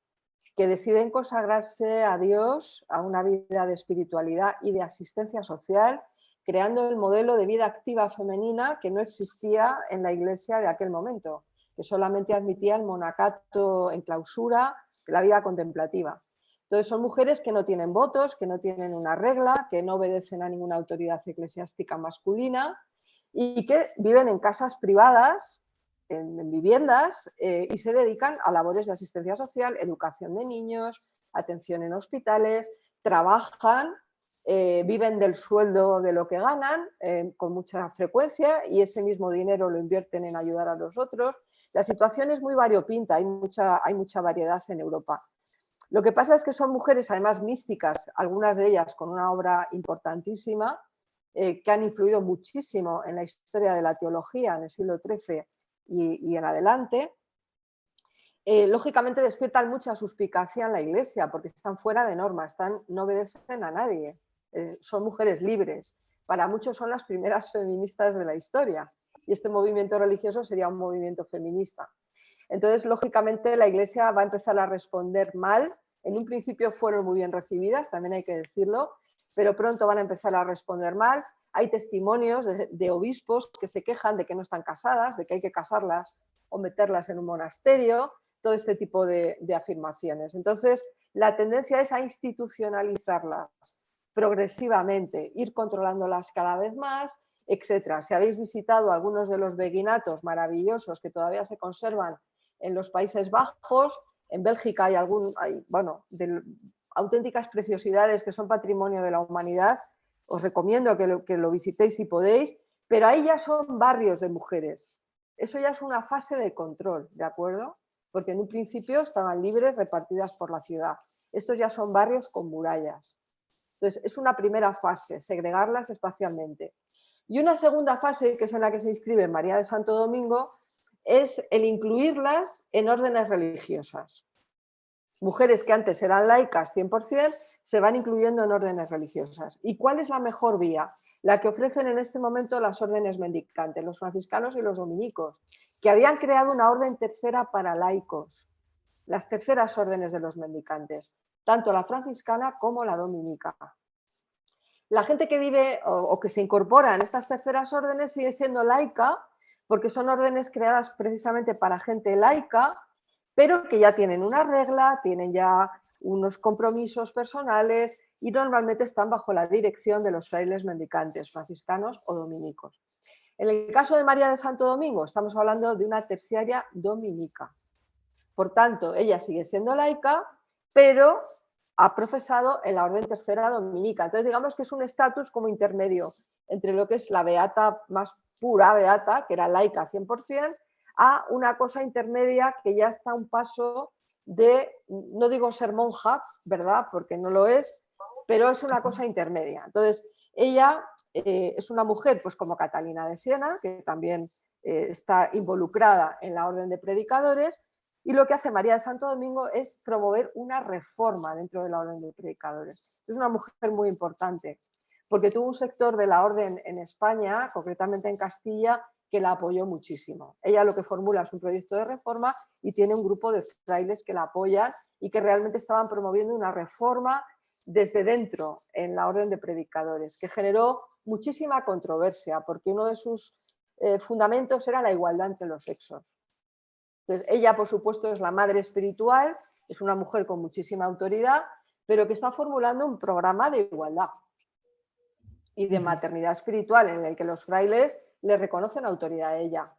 que deciden consagrarse a Dios, a una vida de espiritualidad y de asistencia social, creando el modelo de vida activa femenina que no existía en la Iglesia de aquel momento, que solamente admitía el monacato en clausura, la vida contemplativa. Entonces son mujeres que no tienen votos, que no tienen una regla, que no obedecen a ninguna autoridad eclesiástica masculina y que viven en casas privadas, en viviendas, y se dedican a labores de asistencia social, educación de niños, atención en hospitales, trabajan, viven del sueldo de lo que ganan con mucha frecuencia y ese mismo dinero lo invierten en ayudar a los otros. La situación es muy variopinta, hay mucha variedad en Europa. Lo que pasa es que son mujeres además místicas, algunas de ellas con una obra importantísima, que han influido muchísimo en la historia de la teología en el siglo XIII y en adelante. lógicamente despiertan mucha suspicacia en la Iglesia porque están fuera de norma, no obedecen a nadie, son mujeres libres. Para muchos son las primeras feministas de la historia y este movimiento religioso sería un movimiento feminista. Entonces, lógicamente, la Iglesia va a empezar a responder mal. En un principio fueron muy bien recibidas, también hay que decirlo, pero pronto van a empezar a responder mal. Hay testimonios de obispos que se quejan de que no están casadas, de que hay que casarlas o meterlas en un monasterio, todo este tipo de afirmaciones. Entonces, la tendencia es a institucionalizarlas progresivamente, ir controlándolas cada vez más, etcétera. Si habéis visitado algunos de los beguinatos maravillosos que todavía se conservan en los Países Bajos, en Bélgica hay auténticas preciosidades que son patrimonio de la humanidad. Os recomiendo que lo visitéis si podéis, pero ahí ya son barrios de mujeres. Eso ya es una fase de control, ¿de acuerdo? Porque en un principio estaban libres, repartidas por la ciudad. Estos ya son barrios con murallas. Entonces, es una primera fase, segregarlas espacialmente. Y una segunda fase, que es en la que se inscribe María de Santo Domingo, es el incluirlas en órdenes religiosas. Mujeres que antes eran laicas 100% se van incluyendo en órdenes religiosas. ¿Y cuál es la mejor vía? La que ofrecen en este momento las órdenes mendicantes, los franciscanos y los dominicos, que habían creado una orden tercera para laicos, las terceras órdenes de los mendicantes, tanto la franciscana como la dominica. La gente que vive o que se incorpora en estas terceras órdenes sigue siendo laica, porque son órdenes creadas precisamente para gente laica, pero que ya tienen una regla, tienen ya unos compromisos personales y normalmente están bajo la dirección de los frailes mendicantes, franciscanos o dominicos. En el caso de María de Santo Domingo, estamos hablando de una terciaria dominica. Por tanto, ella sigue siendo laica, pero ha profesado en la orden tercera dominica. Entonces, digamos que es un estatus como intermedio entre lo que es la beata más pura beata, que era laica 100%, a una cosa intermedia que ya está a un paso de, no digo ser monja, ¿verdad? Porque no lo es, pero es una cosa intermedia. Entonces, ella es una mujer, pues como Catalina de Siena, que también está involucrada en la orden de predicadores, y lo que hace María de Santo Domingo es promover una reforma dentro de la orden de predicadores. Es una mujer muy importante, porque tuvo un sector de la orden en España, concretamente en Castilla, que la apoyó muchísimo. Ella lo que formula es un proyecto de reforma y tiene un grupo de frailes que la apoyan y que realmente estaban promoviendo una reforma desde dentro en la orden de predicadores, que generó muchísima controversia, porque uno de sus fundamentos era la igualdad entre los sexos. Entonces, ella, por supuesto, es la madre espiritual, es una mujer con muchísima autoridad, pero que está formulando un programa de igualdad y de maternidad espiritual en el que los frailes le reconocen autoridad a ella.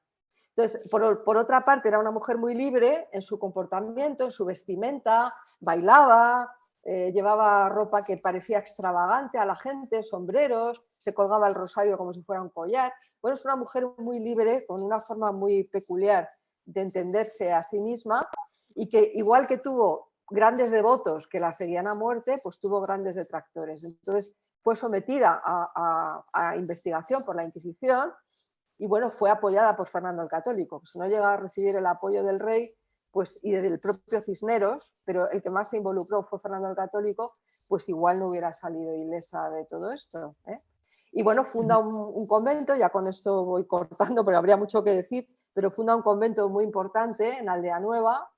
Entonces, por otra parte, era una mujer muy libre en su comportamiento, en su vestimenta, bailaba, llevaba ropa que parecía extravagante a la gente, sombreros, se colgaba el rosario como si fuera un collar. Bueno, es una mujer muy libre, con una forma muy peculiar de entenderse a sí misma y que, igual que tuvo grandes devotos que la seguían a muerte, pues tuvo grandes detractores. Entonces, fue sometida a investigación por la Inquisición y bueno, fue apoyada por Fernando el Católico. Si no llegaba a recibir el apoyo del rey pues, y del propio Cisneros, pero el que más se involucró fue Fernando el Católico, pues igual no hubiera salido ilesa de todo esto, ¿eh? Y bueno, funda un convento, ya con esto voy cortando, pero habría mucho que decir, pero funda un convento muy importante en Aldea Nueva,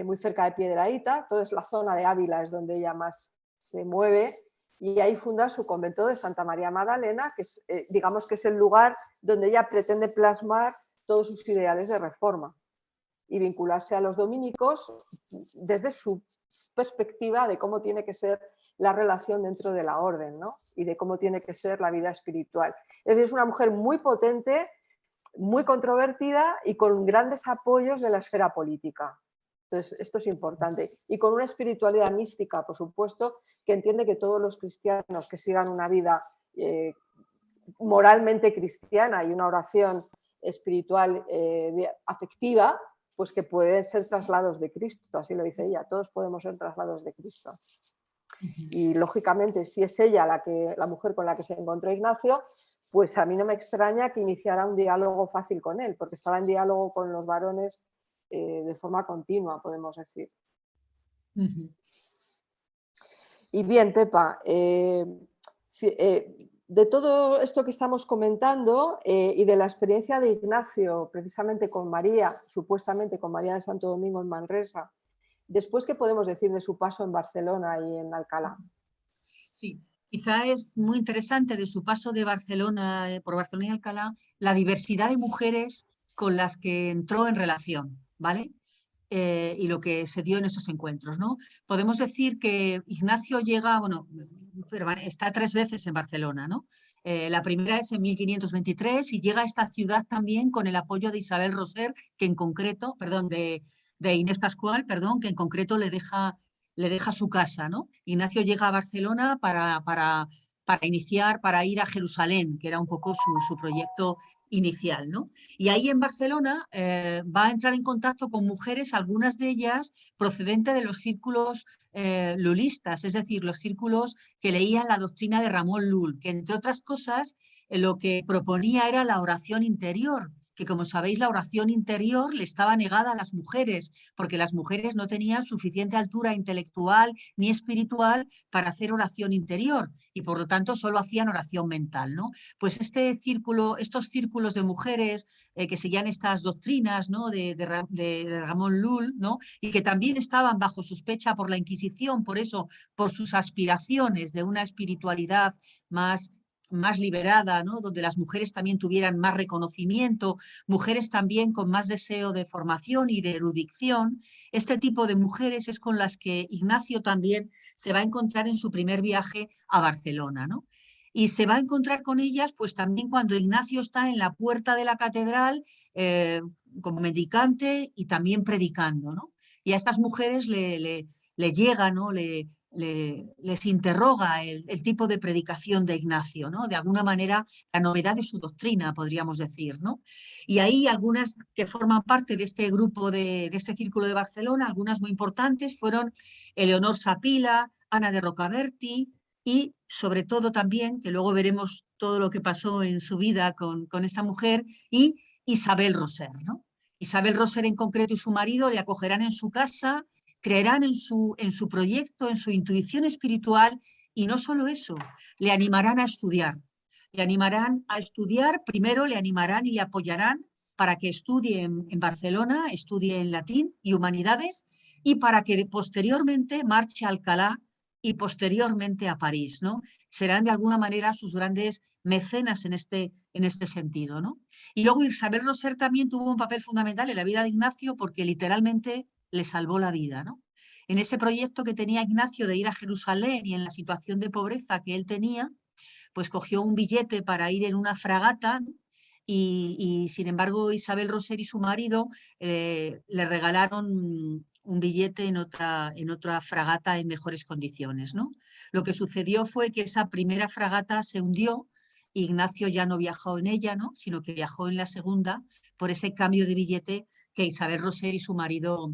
muy cerca de Piedrahíta, toda es la zona de Ávila, es donde ella más se mueve, y ahí funda su convento de Santa María Magdalena, que es, digamos que es el lugar donde ella pretende plasmar todos sus ideales de reforma y vincularse a los dominicos desde su perspectiva de cómo tiene que ser la relación dentro de la orden, ¿no? Y de cómo tiene que ser la vida espiritual. Es decir, es una mujer muy potente, muy controvertida y con grandes apoyos de la esfera política. Entonces, esto es importante. Y con una espiritualidad mística, por supuesto, que entiende que todos los cristianos que sigan una vida moralmente cristiana y una oración espiritual afectiva, pues que pueden ser traslados de Cristo, así lo dice ella, todos podemos ser traslados de Cristo. Y lógicamente, si es ella la mujer con la que se encontró Ignacio, pues a mí no me extraña que iniciara un diálogo fácil con él, porque estaba en diálogo con los varones de forma continua, podemos decir. Ujú. Y bien, Pepa, de todo esto que estamos comentando y de la experiencia de Ignacio, precisamente con María, supuestamente con María de Santo Domingo en Manresa, después, ¿qué podemos decir de su paso en Barcelona y en Alcalá? Sí, quizá es muy interesante de su paso de Barcelona, por Barcelona y Alcalá, la diversidad de mujeres con las que entró en relación, ¿vale? Y lo que se dio en esos encuentros, ¿no? Podemos decir que Ignacio llega, bueno, está 3 veces en Barcelona, ¿no? La primera es en 1523 y llega a esta ciudad también con el apoyo de Isabel Roser, que en concreto, perdón, de Inés Pascual, perdón, que en concreto le deja su casa, ¿no? Ignacio llega a Barcelona para iniciar, para ir a Jerusalén, que era un poco su proyecto inicial, ¿no? Y ahí en Barcelona va a entrar en contacto con mujeres, algunas de ellas procedentes de los círculos lulistas, es decir, los círculos que leían la doctrina de Ramón Llull, que entre otras cosas lo que proponía era la oración interior, que como sabéis la oración interior le estaba negada a las mujeres, porque las mujeres no tenían suficiente altura intelectual ni espiritual para hacer oración interior y por lo tanto solo hacían oración mental, ¿no? Pues estos círculos de mujeres que seguían estas doctrinas, ¿no? de Ramón Llull, ¿no? Y que también estaban bajo sospecha por la Inquisición, por eso, por sus aspiraciones de una espiritualidad más liberada, ¿no? Donde las mujeres también tuvieran más reconocimiento, mujeres también con más deseo de formación y de erudición. Este tipo de mujeres es con las que Ignacio también se va a encontrar en su primer viaje a Barcelona, ¿no? Y se va a encontrar con ellas pues también cuando Ignacio está en la puerta de la catedral como mendicante y también predicando, ¿no? Y a estas mujeres le llega, ¿no? Les interroga el tipo de predicación de Ignacio, ¿no? De alguna manera la novedad de su doctrina, podríamos decir, ¿no? Y ahí algunas que forman parte de este grupo, de este círculo de Barcelona, algunas muy importantes, fueron Eleonor Sapila, Ana de Rocaberti y sobre todo también, que luego veremos todo lo que pasó en su vida con esta mujer, y Isabel Roser, ¿no? Isabel Roser en concreto y su marido le acogerán en su casa, creerán en su proyecto, en su intuición espiritual y no solo eso, le animarán a estudiar. Le animarán a estudiar, primero le animarán y le apoyarán para que estudie en Barcelona, estudie en latín y humanidades y para que posteriormente marche a Alcalá y posteriormente a París, ¿no? Serán de alguna manera sus grandes mecenas en este sentido, ¿no? Y luego Isabel Roser también tuvo un papel fundamental en la vida de Ignacio porque literalmente le salvó la vida, ¿no? En ese proyecto que tenía Ignacio de ir a Jerusalén y en la situación de pobreza que él tenía, pues cogió un billete para ir en una fragata, ¿no? Y sin embargo Isabel Roser y su marido le regalaron un billete en otra fragata en mejores condiciones, ¿no? Lo que sucedió fue que esa primera fragata se hundió. Ignacio ya no viajó en ella, ¿no? Sino que viajó en la segunda por ese cambio de billete que Isabel Roser y su marido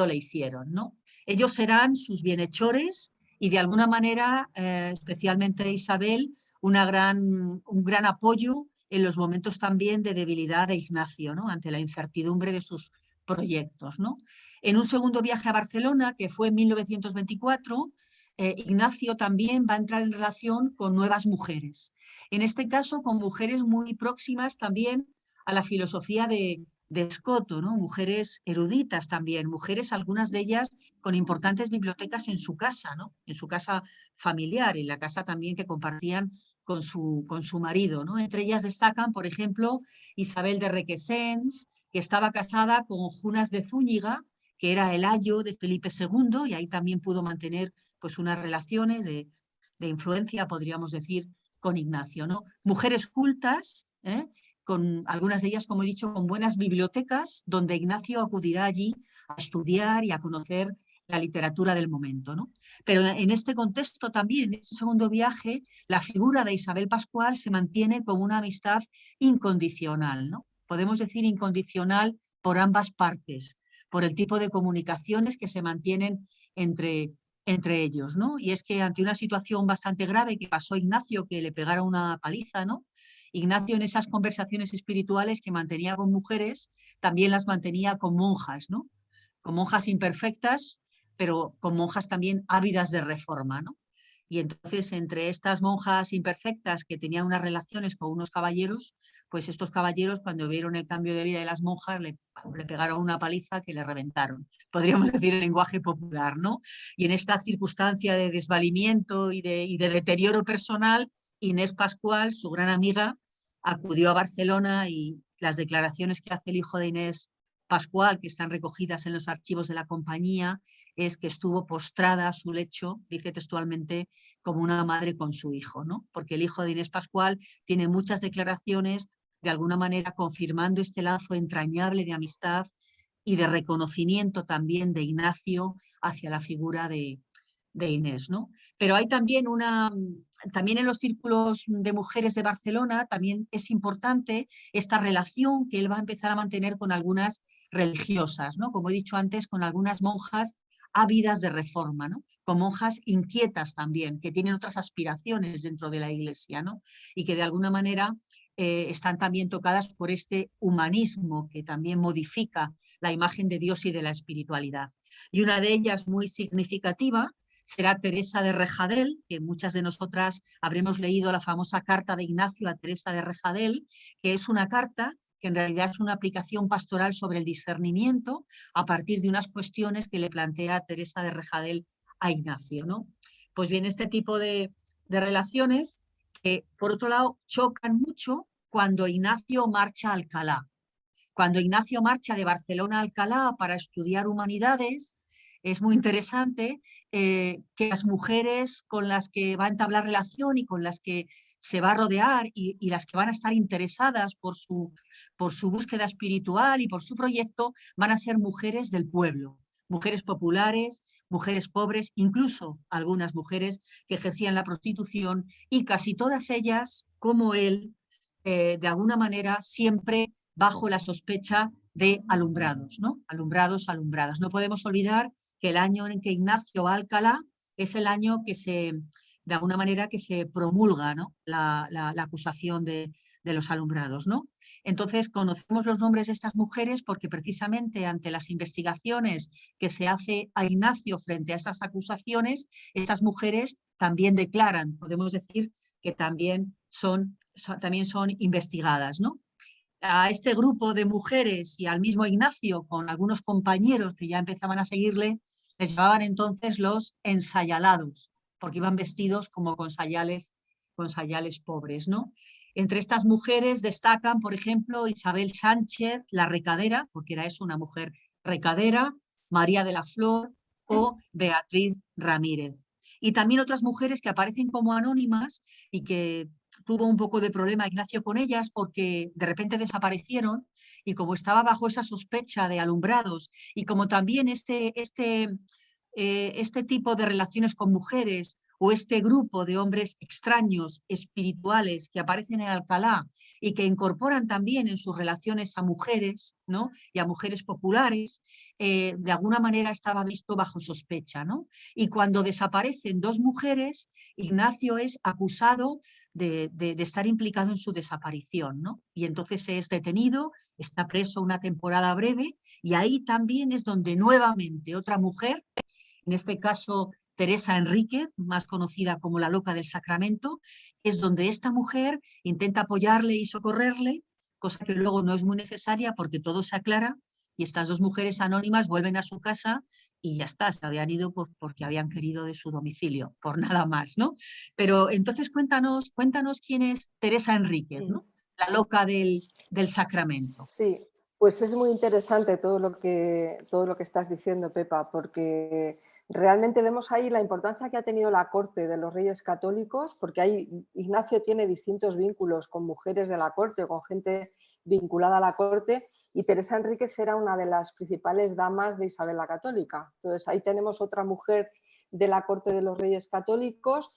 le hicieron, ¿no? Ellos serán sus bienhechores y de alguna manera, especialmente Isabel, un gran apoyo en los momentos también de debilidad de Ignacio, ¿no? Ante la incertidumbre de sus proyectos, ¿no? En un segundo viaje a Barcelona, que fue en 1924, Ignacio también va a entrar en relación con nuevas mujeres. En este caso, con mujeres muy próximas también a la filosofía de Escoto, ¿no? Mujeres eruditas también, mujeres, algunas de ellas con importantes bibliotecas en su casa, ¿no? En su casa familiar, en la casa también que compartían con su marido, ¿no? Entre ellas destacan, por ejemplo, Isabel de Requesens, que estaba casada con Junas de Zúñiga, que era el ayo de Felipe II, y ahí también pudo mantener pues, unas relaciones de influencia, podríamos decir, con Ignacio, ¿no? Mujeres cultas, con algunas de ellas, como he dicho, con buenas bibliotecas, donde Ignacio acudirá allí a estudiar y a conocer la literatura del momento, ¿no? Pero en este contexto también, en este segundo viaje, la figura de Isabel Pascual se mantiene como una amistad incondicional, ¿no? Podemos decir incondicional por ambas partes, por el tipo de comunicaciones que se mantienen entre ellos, ¿no? Y es que ante una situación bastante grave que pasó Ignacio, que le pegara una paliza, ¿no? Ignacio en esas conversaciones espirituales que mantenía con mujeres, también las mantenía con monjas, ¿no? Con monjas imperfectas, pero con monjas también ávidas de reforma, ¿no? Y entonces, entre estas monjas imperfectas que tenían unas relaciones con unos caballeros, pues estos caballeros, cuando vieron el cambio de vida de las monjas, le pegaron una paliza que le reventaron. Podríamos decir en lenguaje popular, ¿no? Y en esta circunstancia de desvalimiento y de deterioro personal, Inés Pascual, su gran amiga, acudió a Barcelona y las declaraciones que hace el hijo de Inés Pascual, que están recogidas en los archivos de la compañía, es que estuvo postrada a su lecho, dice textualmente, como una madre con su hijo, ¿no? Porque el hijo de Inés Pascual tiene muchas declaraciones, de alguna manera confirmando este lazo entrañable de amistad y de reconocimiento también de Ignacio hacia la figura de Inés, ¿no? Pero hay también también en los círculos de mujeres de Barcelona también es importante esta relación que él va a empezar a mantener con algunas religiosas, ¿no? Como he dicho antes, con algunas monjas ávidas de reforma, ¿no? Con monjas inquietas también, que tienen otras aspiraciones dentro de la Iglesia, ¿no? Y que de alguna manera están también tocadas por este humanismo que también modifica la imagen de Dios y de la espiritualidad. Y una de ellas muy significativa será Teresa de Rejadel, que muchas de nosotras habremos leído la famosa carta de Ignacio a Teresa de Rejadel, que es una carta que en realidad es una aplicación pastoral sobre el discernimiento a partir de unas cuestiones que le plantea Teresa de Rejadel a Ignacio, ¿no? Pues bien, este tipo de relaciones que, por otro lado, chocan mucho cuando Ignacio marcha a Alcalá. Cuando Ignacio marcha de Barcelona a Alcalá para estudiar humanidades, es muy interesante que las mujeres con las que va a entablar relación y con las que se va a rodear y las que van a estar interesadas por su búsqueda espiritual y por su proyecto van a ser mujeres del pueblo, mujeres populares, mujeres pobres, incluso algunas mujeres que ejercían la prostitución y casi todas ellas, como él, de alguna manera siempre bajo la sospecha de alumbrados, ¿no? Alumbrados, alumbradas. No podemos olvidar que el año en que Ignacio va a Alcalá es el año que de alguna manera, que se promulga, ¿no? la acusación de los alumbrados, ¿no? Entonces, conocemos los nombres de estas mujeres porque precisamente ante las investigaciones que se hace a Ignacio frente a estas acusaciones, estas mujeres también declaran, podemos decir que también son investigadas, ¿no? A este grupo de mujeres y al mismo Ignacio, con algunos compañeros que ya empezaban a seguirle, les llamaban entonces los ensayalados, porque iban vestidos como con sayales pobres, ¿no? Entre estas mujeres destacan, por ejemplo, Isabel Sánchez, la recadera, porque era eso, una mujer recadera, María de la Flor o Beatriz Ramírez. Y también otras mujeres que aparecen como anónimas y que tuvo un poco de problema Ignacio con ellas porque de repente desaparecieron y como estaba bajo esa sospecha de alumbrados y como también este tipo de relaciones con mujeres o este grupo de hombres extraños, espirituales, que aparecen en Alcalá y que incorporan también en sus relaciones a mujeres, ¿no? Y a mujeres populares, de alguna manera estaba visto bajo sospecha, ¿no? Y cuando desaparecen dos mujeres, Ignacio es acusado de estar implicado en su desaparición, ¿no? Y entonces es detenido, está preso una temporada breve y ahí también es donde nuevamente otra mujer, en este caso Teresa Enríquez, más conocida como la loca del Sacramento, es donde esta mujer intenta apoyarle y socorrerle, cosa que luego no es muy necesaria porque todo se aclara y estas dos mujeres anónimas vuelven a su casa y ya está, se habían ido porque habían querido de su domicilio, por nada más, ¿no? Pero entonces cuéntanos quién es Teresa Enríquez, ¿no? La loca del Sacramento. Sí, pues es muy interesante todo lo que estás diciendo, Pepa, porque realmente vemos ahí la importancia que ha tenido la corte de los Reyes Católicos, porque ahí Ignacio tiene distintos vínculos con mujeres de la corte o con gente vinculada a la corte, y Teresa Enríquez era una de las principales damas de Isabel la Católica. Entonces ahí tenemos otra mujer de la corte de los Reyes Católicos,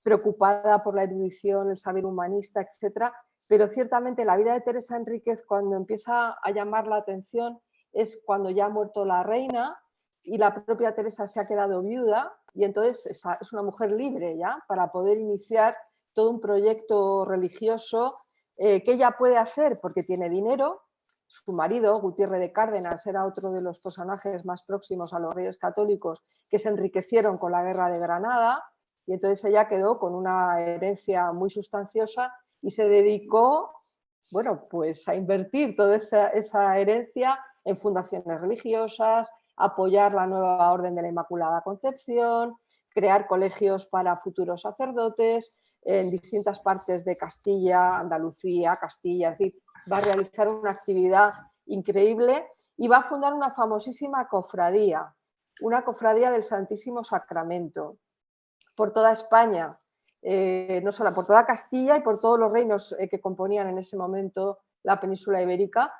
preocupada por la erudición, el saber humanista, etcétera. Pero ciertamente la vida de Teresa Enríquez, cuando empieza a llamar la atención, es cuando ya ha muerto la reina y la propia Teresa se ha quedado viuda, y entonces es una mujer libre ya para poder iniciar todo un proyecto religioso que ella puede hacer porque tiene dinero. Su marido, Gutiérrez de Cárdenas, era otro de los personajes más próximos a los reyes católicos que se enriquecieron con la guerra de Granada, y entonces ella quedó con una herencia muy sustanciosa y se dedicó, bueno, pues a invertir toda esa herencia en fundaciones religiosas, apoyar la nueva Orden de la Inmaculada Concepción, crear colegios para futuros sacerdotes en distintas partes de Castilla, Andalucía, Castilla, es decir, va a realizar una actividad increíble y va a fundar una famosísima cofradía del Santísimo Sacramento, por toda España, no solo por toda Castilla y por todos los reinos que componían en ese momento la península ibérica,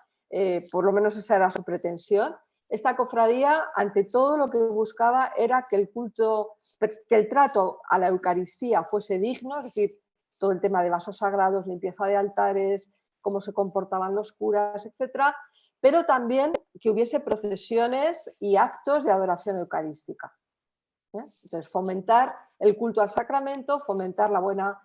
por lo menos esa era su pretensión. Esta cofradía, ante todo, lo que buscaba era que el trato a la Eucaristía fuese digno, es decir, todo el tema de vasos sagrados, limpieza de altares, cómo se comportaban los curas, etcétera, pero también que hubiese procesiones y actos de adoración eucarística. Entonces, fomentar el culto al sacramento, fomentar la buena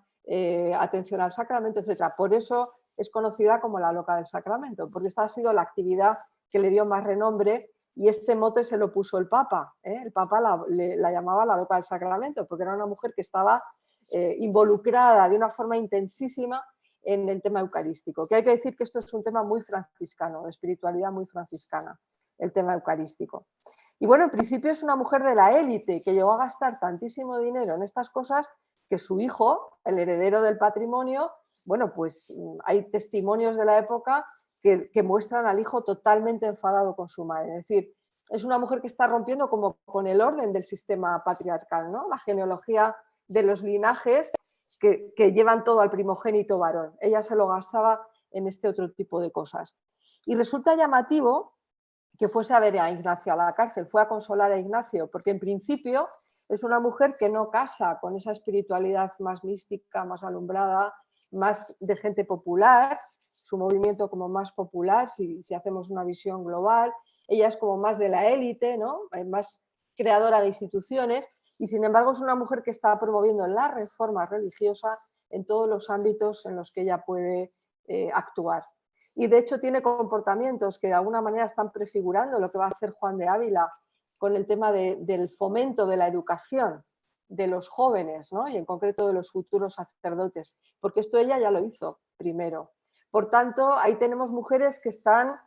atención al sacramento, etcétera. Por eso es conocida como la loca del sacramento, porque esta ha sido la actividad que le dio más renombre, y este mote se lo puso el Papa. El Papa la llamaba la loca del sacramento, porque era una mujer que estaba involucrada de una forma intensísima en el tema eucarístico. Que hay que decir que esto es un tema muy franciscano, de espiritualidad muy franciscana, el tema eucarístico. Y bueno, en principio es una mujer de la élite que llegó a gastar tantísimo dinero en estas cosas que su hijo, el heredero del patrimonio, bueno, pues hay testimonios de la época que muestran al hijo totalmente enfadado con su madre. Es decir, es una mujer que está rompiendo como con el orden del sistema patriarcal, ¿no? La genealogía de los linajes que llevan todo al primogénito varón. Ella se lo gastaba en este otro tipo de cosas. Y resulta llamativo que fuese a ver a Ignacio a la cárcel, fue a consolar a Ignacio, porque en principio es una mujer que no casa con esa espiritualidad más mística, más alumbrada, más de gente popular, su movimiento como más popular, si hacemos una visión global. Ella es como más de la élite, ¿no? Más creadora de instituciones, y sin embargo es una mujer que está promoviendo la reforma religiosa en todos los ámbitos en los que ella puede actuar. Y de hecho tiene comportamientos que de alguna manera están prefigurando lo que va a hacer Juan de Ávila con el tema del fomento de la educación de los jóvenes, ¿no? Y en concreto de los futuros sacerdotes, porque esto ella ya lo hizo primero. Por tanto, ahí tenemos mujeres que están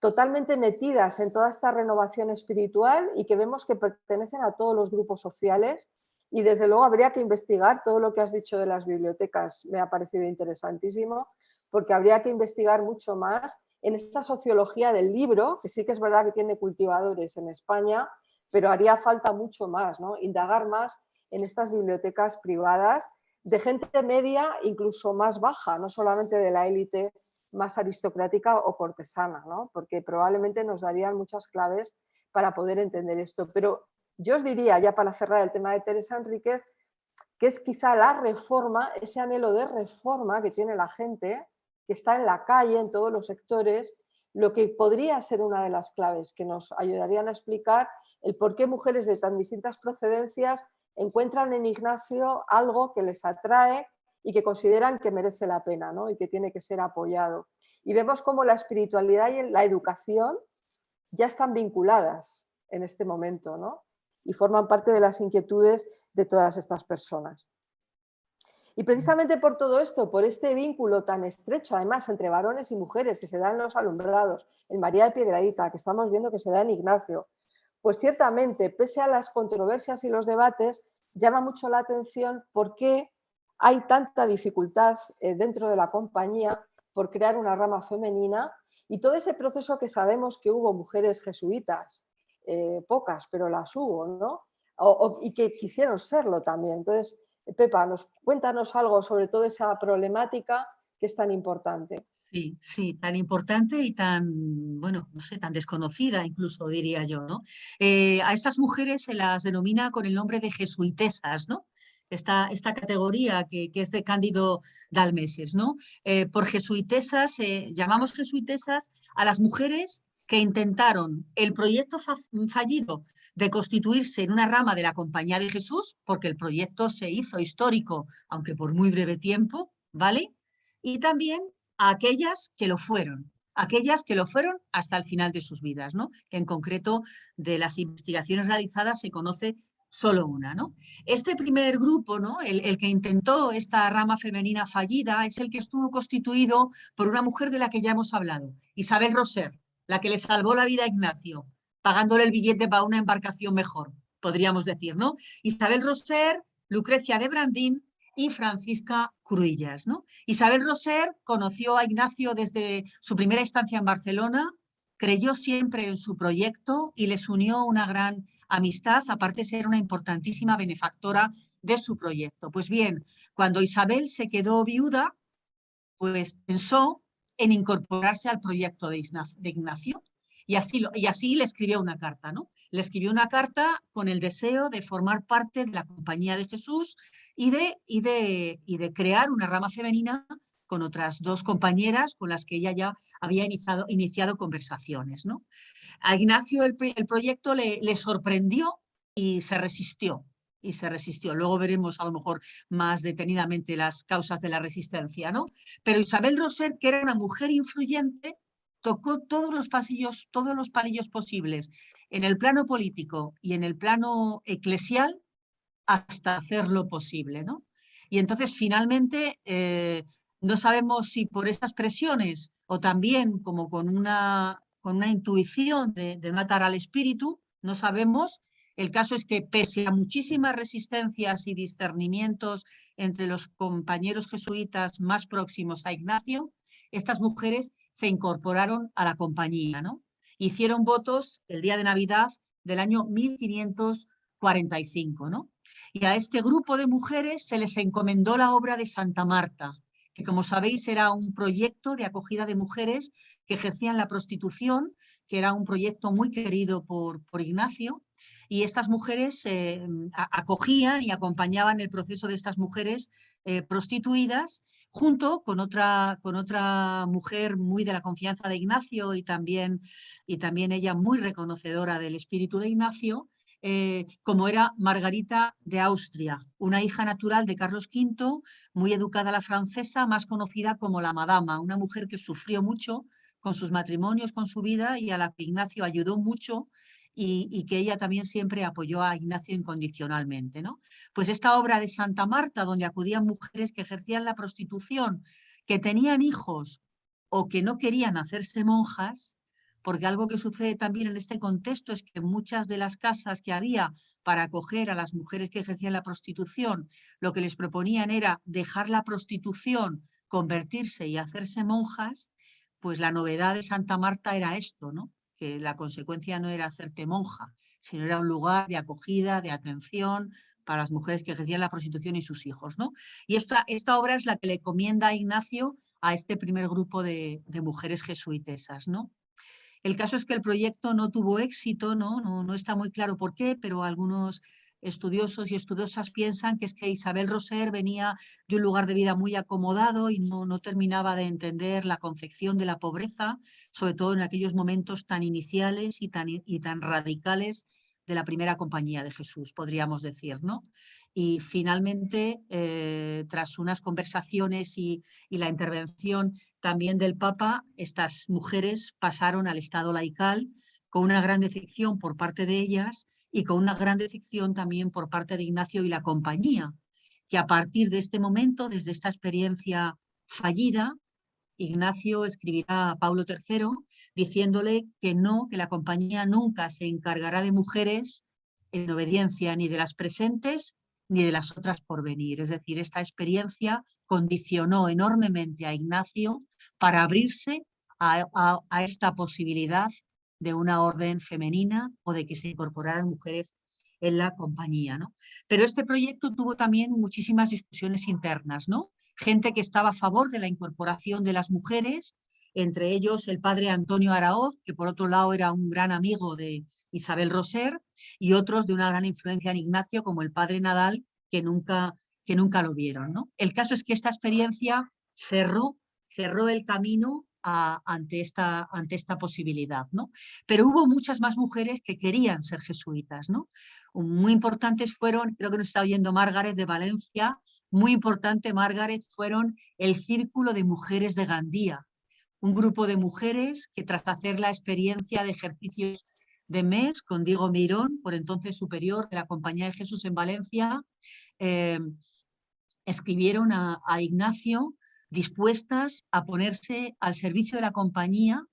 totalmente metidas en toda esta renovación espiritual y que vemos que pertenecen a todos los grupos sociales, y desde luego habría que investigar todo lo que has dicho de las bibliotecas, me ha parecido interesantísimo, porque habría que investigar mucho más en esa sociología del libro, que sí que es verdad que tiene cultivadores en España, pero haría falta mucho más, ¿no? Indagar más en estas bibliotecas privadas de gente media, incluso más baja, no solamente de la élite más aristocrática o cortesana, ¿no? Porque probablemente nos darían muchas claves para poder entender esto. Pero yo os diría, ya para cerrar el tema de Teresa Enríquez, que es quizá la reforma, ese anhelo de reforma que tiene la gente, que está en la calle, en todos los sectores, lo que podría ser una de las claves que nos ayudarían a explicar el por qué mujeres de tan distintas procedencias encuentran en Ignacio algo que les atrae y que consideran que merece la pena, ¿no? Y que tiene que ser apoyado. Y vemos cómo la espiritualidad y la educación ya están vinculadas en este momento, ¿no? Y forman parte de las inquietudes de todas estas personas. Y precisamente por todo esto, por este vínculo tan estrecho, además, entre varones y mujeres que se dan en los alumbrados, en María de Piedrahíta, que estamos viendo que se da en Ignacio, pues ciertamente, pese a las controversias y los debates, llama mucho la atención por qué hay tanta dificultad dentro de la compañía por crear una rama femenina, y todo ese proceso que sabemos que hubo mujeres jesuitas, pocas, pero las hubo, ¿no? Y que quisieron serlo también. Entonces, Pepa, cuéntanos algo sobre toda esa problemática que es tan importante. Sí, sí, tan importante y tan, bueno, no sé, tan desconocida incluso, diría yo, ¿no? A estas mujeres se las denomina con el nombre de jesuitesas, ¿no? Esta categoría que es de Cándido Dalmeses, ¿no? Por jesuitesas, llamamos jesuitesas a las mujeres que intentaron el proyecto fallido de constituirse en una rama de la Compañía de Jesús, porque el proyecto se hizo histórico, aunque por muy breve tiempo, ¿vale? Y también a aquellas que lo fueron hasta el final de sus vidas, ¿no? Que en concreto de las investigaciones realizadas se conoce solo una, ¿no? Este primer grupo, ¿no? El que intentó esta rama femenina fallida, es el que estuvo constituido por una mujer de la que ya hemos hablado, Isabel Roser, la que le salvó la vida a Ignacio, pagándole el billete para una embarcación mejor, podríamos decir, ¿no? Isabel Roser, Lucrecia de Brandín y Francisca Cruïlles, ¿no? Isabel Roser conoció a Ignacio desde su primera estancia en Barcelona, creyó siempre en su proyecto y les unió una gran amistad, aparte de ser una importantísima benefactora de su proyecto. Pues bien, cuando Isabel se quedó viuda, pues pensó en incorporarse al proyecto de Ignacio y así le escribió una carta, ¿no? Le escribió una carta con el deseo de formar parte de la Compañía de Jesús y de crear una rama femenina con otras dos compañeras con las que ella ya había iniciado conversaciones, ¿no? A Ignacio el proyecto le sorprendió y se resistió. Luego veremos a lo mejor más detenidamente las causas de la resistencia, ¿no? Pero Isabel Roser, que era una mujer influyente, tocó todos los palillos posibles en el plano político y en el plano eclesial hasta hacerlo posible, ¿no? Y entonces finalmente no sabemos si por estas presiones o también como con una intuición de matar al espíritu, no sabemos. El caso es que pese a muchísimas resistencias y discernimientos entre los compañeros jesuitas más próximos a Ignacio, estas mujeres se incorporaron a la compañía, ¿no? Hicieron votos el día de Navidad del año 1545, ¿no? Y a este grupo de mujeres se les encomendó la obra de Santa Marta, que como sabéis era un proyecto de acogida de mujeres que ejercían la prostitución, que era un proyecto muy querido por Ignacio, y estas mujeres acogían y acompañaban el proceso de estas mujeres prostituidas, junto con otra mujer muy de la confianza de Ignacio y también ella muy reconocedora del espíritu de Ignacio, como era Margarita de Austria, una hija natural de Carlos V, muy educada a la francesa, más conocida como la Madama, una mujer que sufrió mucho con sus matrimonios, con su vida, y a la que Ignacio ayudó mucho y que ella también siempre apoyó a Ignacio incondicionalmente, ¿no? Pues esta obra de Santa Marta, donde acudían mujeres que ejercían la prostitución, que tenían hijos o que no querían hacerse monjas, porque algo que sucede también en este contexto es que muchas de las casas que había para acoger a las mujeres que ejercían la prostitución, lo que les proponían era dejar la prostitución, convertirse y hacerse monjas, pues la novedad de Santa Marta era esto, ¿no? Que la consecuencia no era hacerte monja, sino era un lugar de acogida, de atención para las mujeres que ejercían la prostitución y sus hijos, ¿no? Y esta obra es la que le encomienda a Ignacio a este primer grupo de mujeres jesuitesas, ¿no? El caso es que el proyecto no tuvo éxito, no está muy claro por qué, pero algunos estudiosos y estudiosas piensan que es que Isabel Roser venía de un lugar de vida muy acomodado y no terminaba de entender la concepción de la pobreza, sobre todo en aquellos momentos tan iniciales y tan radicales de la primera Compañía de Jesús, podríamos decir, ¿no? Y finalmente, tras unas conversaciones y la intervención también del Papa, estas mujeres pasaron al estado laical con una gran decepción por parte de ellas y con una gran decepción también por parte de Ignacio y la compañía, que a partir de este momento, desde esta experiencia fallida, Ignacio escribirá a Paulo III diciéndole que la compañía nunca se encargará de mujeres en obediencia ni de las presentes ni de las otras por venir. Es decir, esta experiencia condicionó enormemente a Ignacio para abrirse a esta posibilidad de una orden femenina o de que se incorporaran mujeres en la compañía, ¿no? Pero este proyecto tuvo también muchísimas discusiones internas, ¿no? Gente que estaba a favor de la incorporación de las mujeres, entre ellos el padre Antonio Araoz, que por otro lado era un gran amigo de Isabel Roser, y otros de una gran influencia en Ignacio, como el padre Nadal, que nunca lo vieron, ¿no? El caso es que esta experiencia cerró el camino ante esta posibilidad, ¿no? Pero hubo muchas más mujeres que querían ser jesuitas, ¿no? Muy importantes fueron, creo que nos está oyendo Margaret de Valencia, muy importante, Margaret, fueron el Círculo de Mujeres de Gandía, un grupo de mujeres que tras hacer la experiencia de ejercicios de mes con Diego Mirón, por entonces superior de la Compañía de Jesús en Valencia, escribieron a Ignacio dispuestas a ponerse al servicio de la compañía,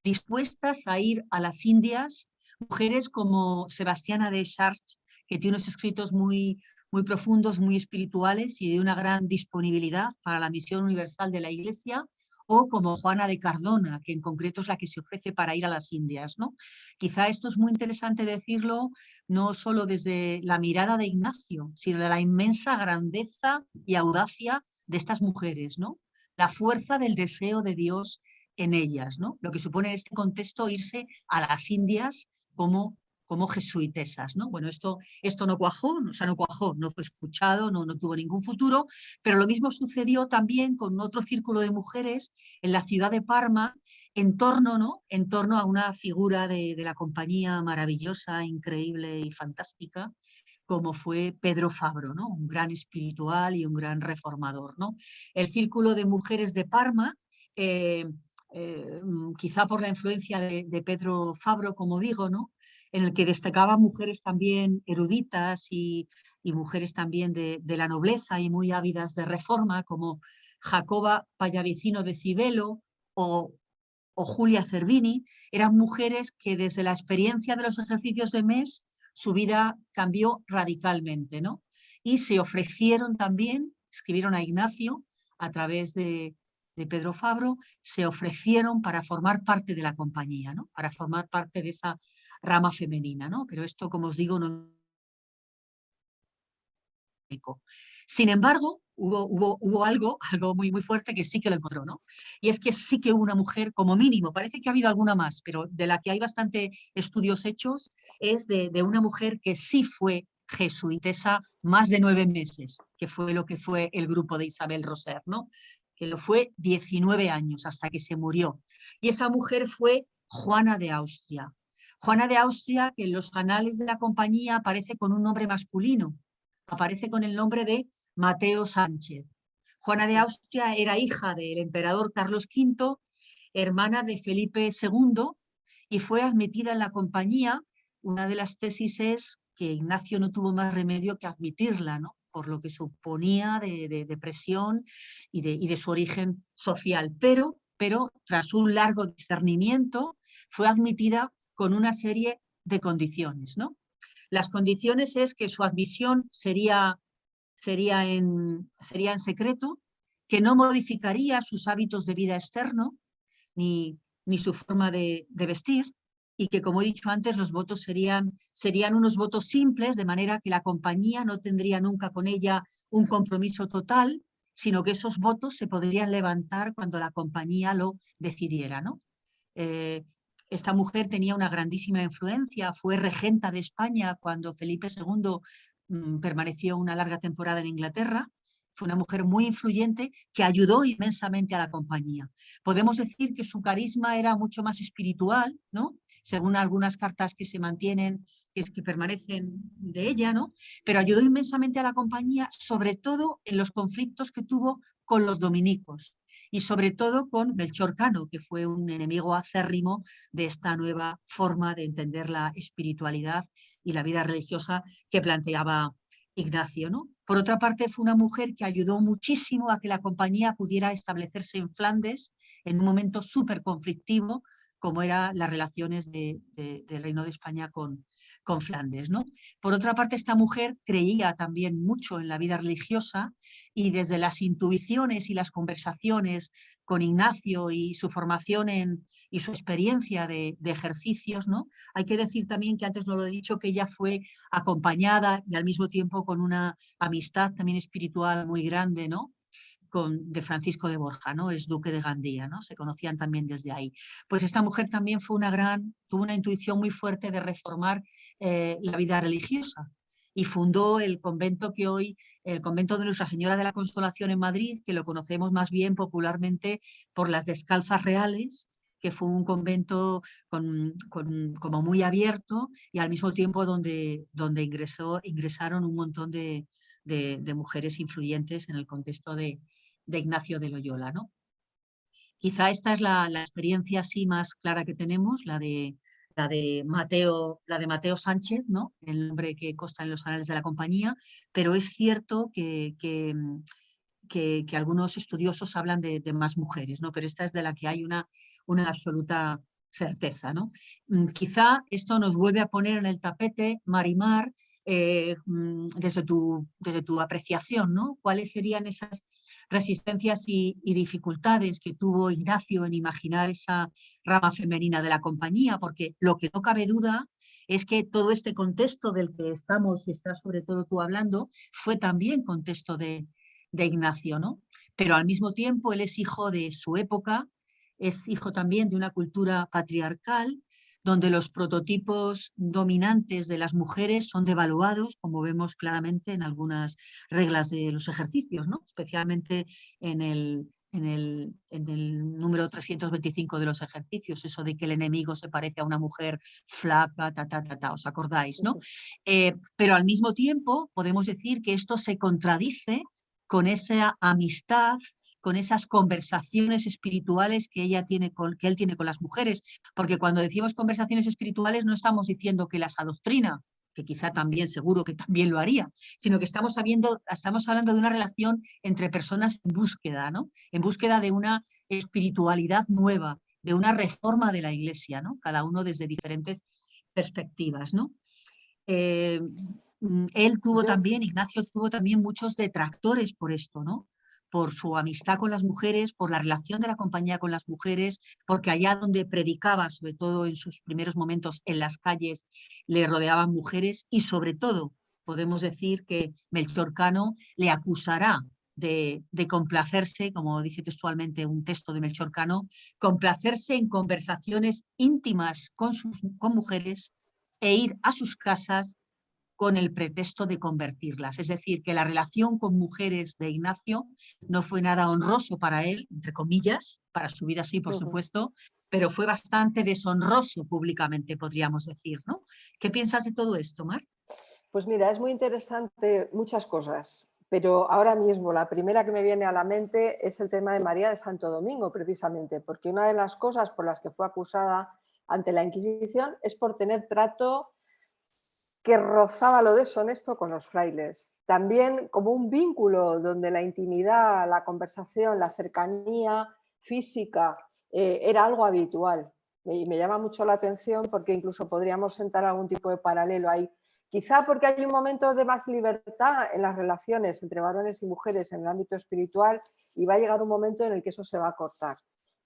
dispuestas a ir a las Indias, mujeres como Sebastiana de Chartres, que tiene unos escritos muy profundos, muy espirituales y de una gran disponibilidad para la misión universal de la Iglesia, o como Juana de Cardona, que en concreto es la que se ofrece para ir a las Indias, ¿no? Quizá esto es muy interesante decirlo no solo desde la mirada de Ignacio, sino de la inmensa grandeza y audacia de estas mujeres, ¿no? La fuerza del deseo de Dios en ellas, ¿no? Lo que supone en este contexto irse a las Indias como jesuitesas, ¿no? Bueno, esto no cuajó, o sea, no cuajó, no fue escuchado, no tuvo ningún futuro, pero lo mismo sucedió también con otro círculo de mujeres en la ciudad de Parma, en torno a una figura de la compañía maravillosa, increíble y fantástica, como fue Pedro Fabro, ¿no? Un gran espiritual y un gran reformador, ¿no? El Círculo de Mujeres de Parma, quizá por la influencia de Pedro Fabro, como digo, ¿no? En el que destacaban mujeres también eruditas y mujeres también de la nobleza y muy ávidas de reforma, como Jacoba Pallavicino de Cibelo o Julia Cervini. Eran mujeres que desde la experiencia de los ejercicios de mes su vida cambió radicalmente, ¿no? Y se ofrecieron también, escribieron a Ignacio a través de Pedro Fabro, se ofrecieron para formar parte de la compañía, ¿no? Para formar parte de esa rama femenina, ¿no? Pero esto, como os digo, no... Sin embargo, hubo algo muy fuerte que sí que lo encontró, ¿no? Y es que sí que hubo una mujer, como mínimo, parece que ha habido alguna más, pero de la que hay bastante estudios hechos, es de una mujer que sí fue jesuitesa más de 9 meses, que fue lo que fue el grupo de Isabel Roser, ¿no? Que lo fue 19 años hasta que se murió. Y esa mujer fue Juana de Austria. Juana de Austria, que en los anales de la compañía aparece con un nombre masculino, aparece con el nombre de Mateo Sánchez. Juana de Austria era hija del emperador Carlos V, hermana de Felipe II, y fue admitida en la compañía. Una de las tesis es que Ignacio no tuvo más remedio que admitirla, ¿no? Por lo que suponía de presión y de su origen social. Pero tras un largo discernimiento fue admitida con una serie de condiciones, ¿no? Las condiciones es que su admisión sería en secreto, que no modificaría sus hábitos de vida externo ni su forma de vestir, y que, como he dicho antes, los votos serían unos votos simples, de manera que la compañía no tendría nunca con ella un compromiso total, sino que esos votos se podrían levantar cuando la compañía lo decidiera, ¿no? Esta mujer tenía una grandísima influencia, fue regenta de España cuando Felipe II permaneció una larga temporada en Inglaterra. Fue una mujer muy influyente que ayudó inmensamente a la compañía. Podemos decir que su carisma era mucho más espiritual, ¿no? Según algunas cartas que se mantienen, que permanecen de ella, ¿no? Pero ayudó inmensamente a la compañía, sobre todo en los conflictos que tuvo con los dominicos y sobre todo con Melchor Cano, que fue un enemigo acérrimo de esta nueva forma de entender la espiritualidad y la vida religiosa que planteaba Ignacio, ¿no? Por otra parte, fue una mujer que ayudó muchísimo a que la compañía pudiera establecerse en Flandes en un momento súper conflictivo, como eran las relaciones del Reino de España con Flandes, ¿no? Por otra parte, esta mujer creía también mucho en la vida religiosa y desde las intuiciones y las conversaciones con Ignacio y su formación y su experiencia de ejercicios, ¿no? Hay que decir también que antes no lo he dicho, que ella fue acompañada y al mismo tiempo con una amistad también espiritual muy grande, ¿no? De Francisco de Borja, ¿no? Es duque de Gandía, ¿no? Se conocían también desde ahí. Pues esta mujer también tuvo una intuición muy fuerte de reformar la vida religiosa y fundó el convento que hoy, el convento de Nuestra Señora de la Consolación en Madrid, que lo conocemos más bien popularmente por las Descalzas Reales, que fue un convento como muy abierto y al mismo tiempo donde ingresaron un montón de mujeres influyentes en el contexto de Ignacio de Loyola, ¿no? Quizá esta es la experiencia así más clara que tenemos, la de Mateo Sánchez, ¿no? El nombre que consta en los anales de la compañía, pero es cierto que algunos estudiosos hablan de más mujeres, ¿no? Pero esta es de la que hay una absoluta certeza, ¿no? Quizá esto nos vuelve a poner en el tapete, Marimar, desde tu apreciación, ¿no? ¿Cuáles serían esas resistencias y dificultades que tuvo Ignacio en imaginar esa rama femenina de la compañía? Porque lo que no cabe duda es que todo este contexto del que estamos y estás sobre todo tú hablando fue también contexto de Ignacio, ¿no? Pero al mismo tiempo él es hijo de su época, es hijo también de una cultura patriarcal, donde los prototipos dominantes de las mujeres son devaluados, como vemos claramente en algunas reglas de los ejercicios, ¿no? Especialmente en el número 325 de los ejercicios, eso de que el enemigo se parece a una mujer flaca, ¿os acordáis, no? Pero al mismo tiempo podemos decir que esto se contradice con esa amistad, con esas conversaciones espirituales que él tiene con las mujeres, porque cuando decimos conversaciones espirituales no estamos diciendo que las adoctrina, que quizá también, seguro que también lo haría, sino que estamos hablando de una relación entre personas en búsqueda, ¿no? En búsqueda de una espiritualidad nueva, de una reforma de la Iglesia, ¿no? Cada uno desde diferentes perspectivas, ¿no? Ignacio tuvo también muchos detractores por esto, ¿no? Por su amistad con las mujeres, por la relación de la compañía con las mujeres, porque allá donde predicaba, sobre todo en sus primeros momentos en las calles, le rodeaban mujeres y sobre todo podemos decir que Melchor Cano le acusará de complacerse, como dice textualmente un texto de Melchor Cano, complacerse en conversaciones íntimas con mujeres e ir a sus casas con el pretexto de convertirlas. Es decir, que la relación con mujeres de Ignacio no fue nada honroso para él, entre comillas, para su vida sí, por supuesto, pero fue bastante deshonroso públicamente, podríamos decir, ¿no? ¿Qué piensas de todo esto, Mar? Pues mira, es muy interesante muchas cosas, pero ahora mismo la primera que me viene a la mente es el tema de María de Santo Domingo, precisamente, porque una de las cosas por las que fue acusada ante la Inquisición es por tener trato que rozaba lo deshonesto con los frailes. También como un vínculo donde la intimidad, la conversación, la cercanía física era algo habitual. Y me llama mucho la atención porque incluso podríamos sentar algún tipo de paralelo ahí. Quizá porque hay un momento de más libertad en las relaciones entre varones y mujeres en el ámbito espiritual y va a llegar un momento en el que eso se va a cortar.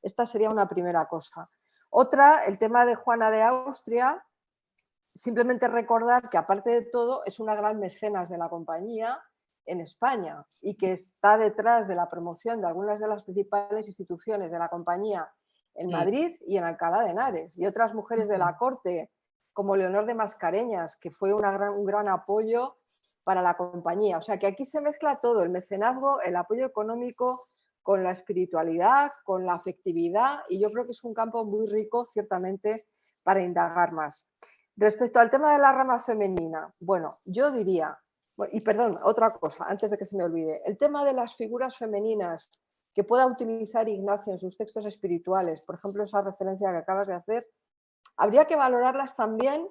Esta sería una primera cosa. Otra, el tema de Juana de Austria. Simplemente recordar que, aparte de todo, es una gran mecenas de la compañía en España y que está detrás de la promoción de algunas de las principales instituciones de la compañía en Madrid y en Alcalá de Henares. Y otras mujeres de la corte, como Leonor de Mascareñas, que fue un gran apoyo para la compañía. O sea que aquí se mezcla todo, el mecenazgo, el apoyo económico con la espiritualidad, con la afectividad, y yo creo que es un campo muy rico, ciertamente, para indagar más. Respecto al tema de la rama femenina, bueno, yo diría, y perdón, otra cosa, antes de que se me olvide, el tema de las figuras femeninas que pueda utilizar Ignacio en sus textos espirituales, por ejemplo, esa referencia que acabas de hacer, habría que valorarlas también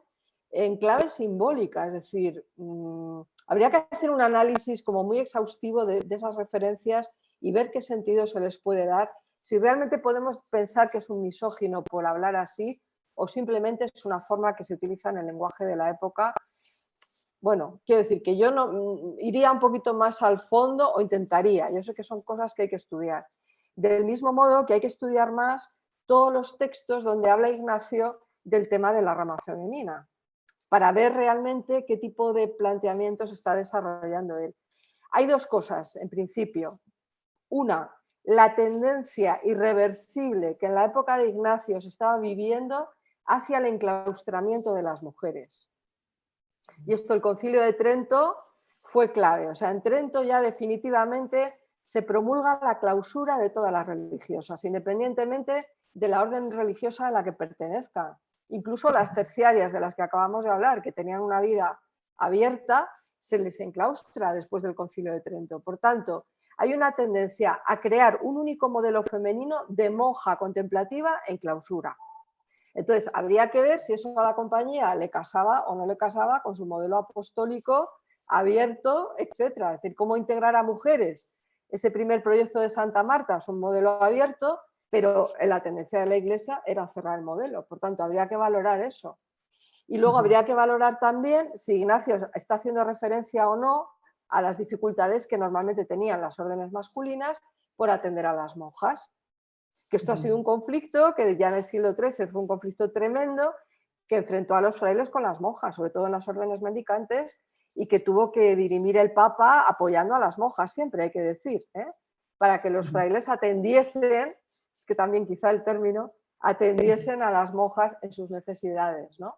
en clave simbólica, es decir, habría que hacer un análisis como muy exhaustivo de esas referencias y ver qué sentido se les puede dar, si realmente podemos pensar que es un misógino por hablar así, o simplemente es una forma que se utiliza en el lenguaje de la época. Bueno, quiero decir que yo no iría un poquito más al fondo o intentaría. Yo sé que son cosas que hay que estudiar. Del mismo modo que hay que estudiar más todos los textos donde habla Ignacio del tema de la rama femenina, para ver realmente qué tipo de planteamientos está desarrollando él. Hay dos cosas, en principio. Una, la tendencia irreversible que en la época de Ignacio se estaba viviendo hacia el enclaustramiento de las mujeres. Y esto, el Concilio de Trento fue clave. O sea, en Trento ya definitivamente se promulga la clausura de todas las religiosas, independientemente de la orden religiosa a la que pertenezcan. Incluso las terciarias de las que acabamos de hablar, que tenían una vida abierta, se les enclaustra después del Concilio de Trento. Por tanto, hay una tendencia a crear un único modelo femenino de monja contemplativa en clausura. Entonces, habría que ver si eso a la compañía le casaba o no le casaba con su modelo apostólico abierto, etcétera. Es decir, cómo integrar a mujeres. Ese primer proyecto de Santa Marta es un modelo abierto, pero la tendencia de la Iglesia era cerrar el modelo. Por tanto, habría que valorar eso. Y luego habría que valorar también si Ignacio está haciendo referencia o no a las dificultades que normalmente tenían las órdenes masculinas por atender a las monjas. Que esto ha sido un conflicto que ya en el siglo XIII fue un conflicto tremendo que enfrentó a los frailes con las monjas, sobre todo en las órdenes mendicantes, y que tuvo que dirimir el Papa apoyando a las monjas, siempre hay que decir, para que los frailes atendiesen, es que también quizá el término, atendiesen a las monjas en sus necesidades, ¿no?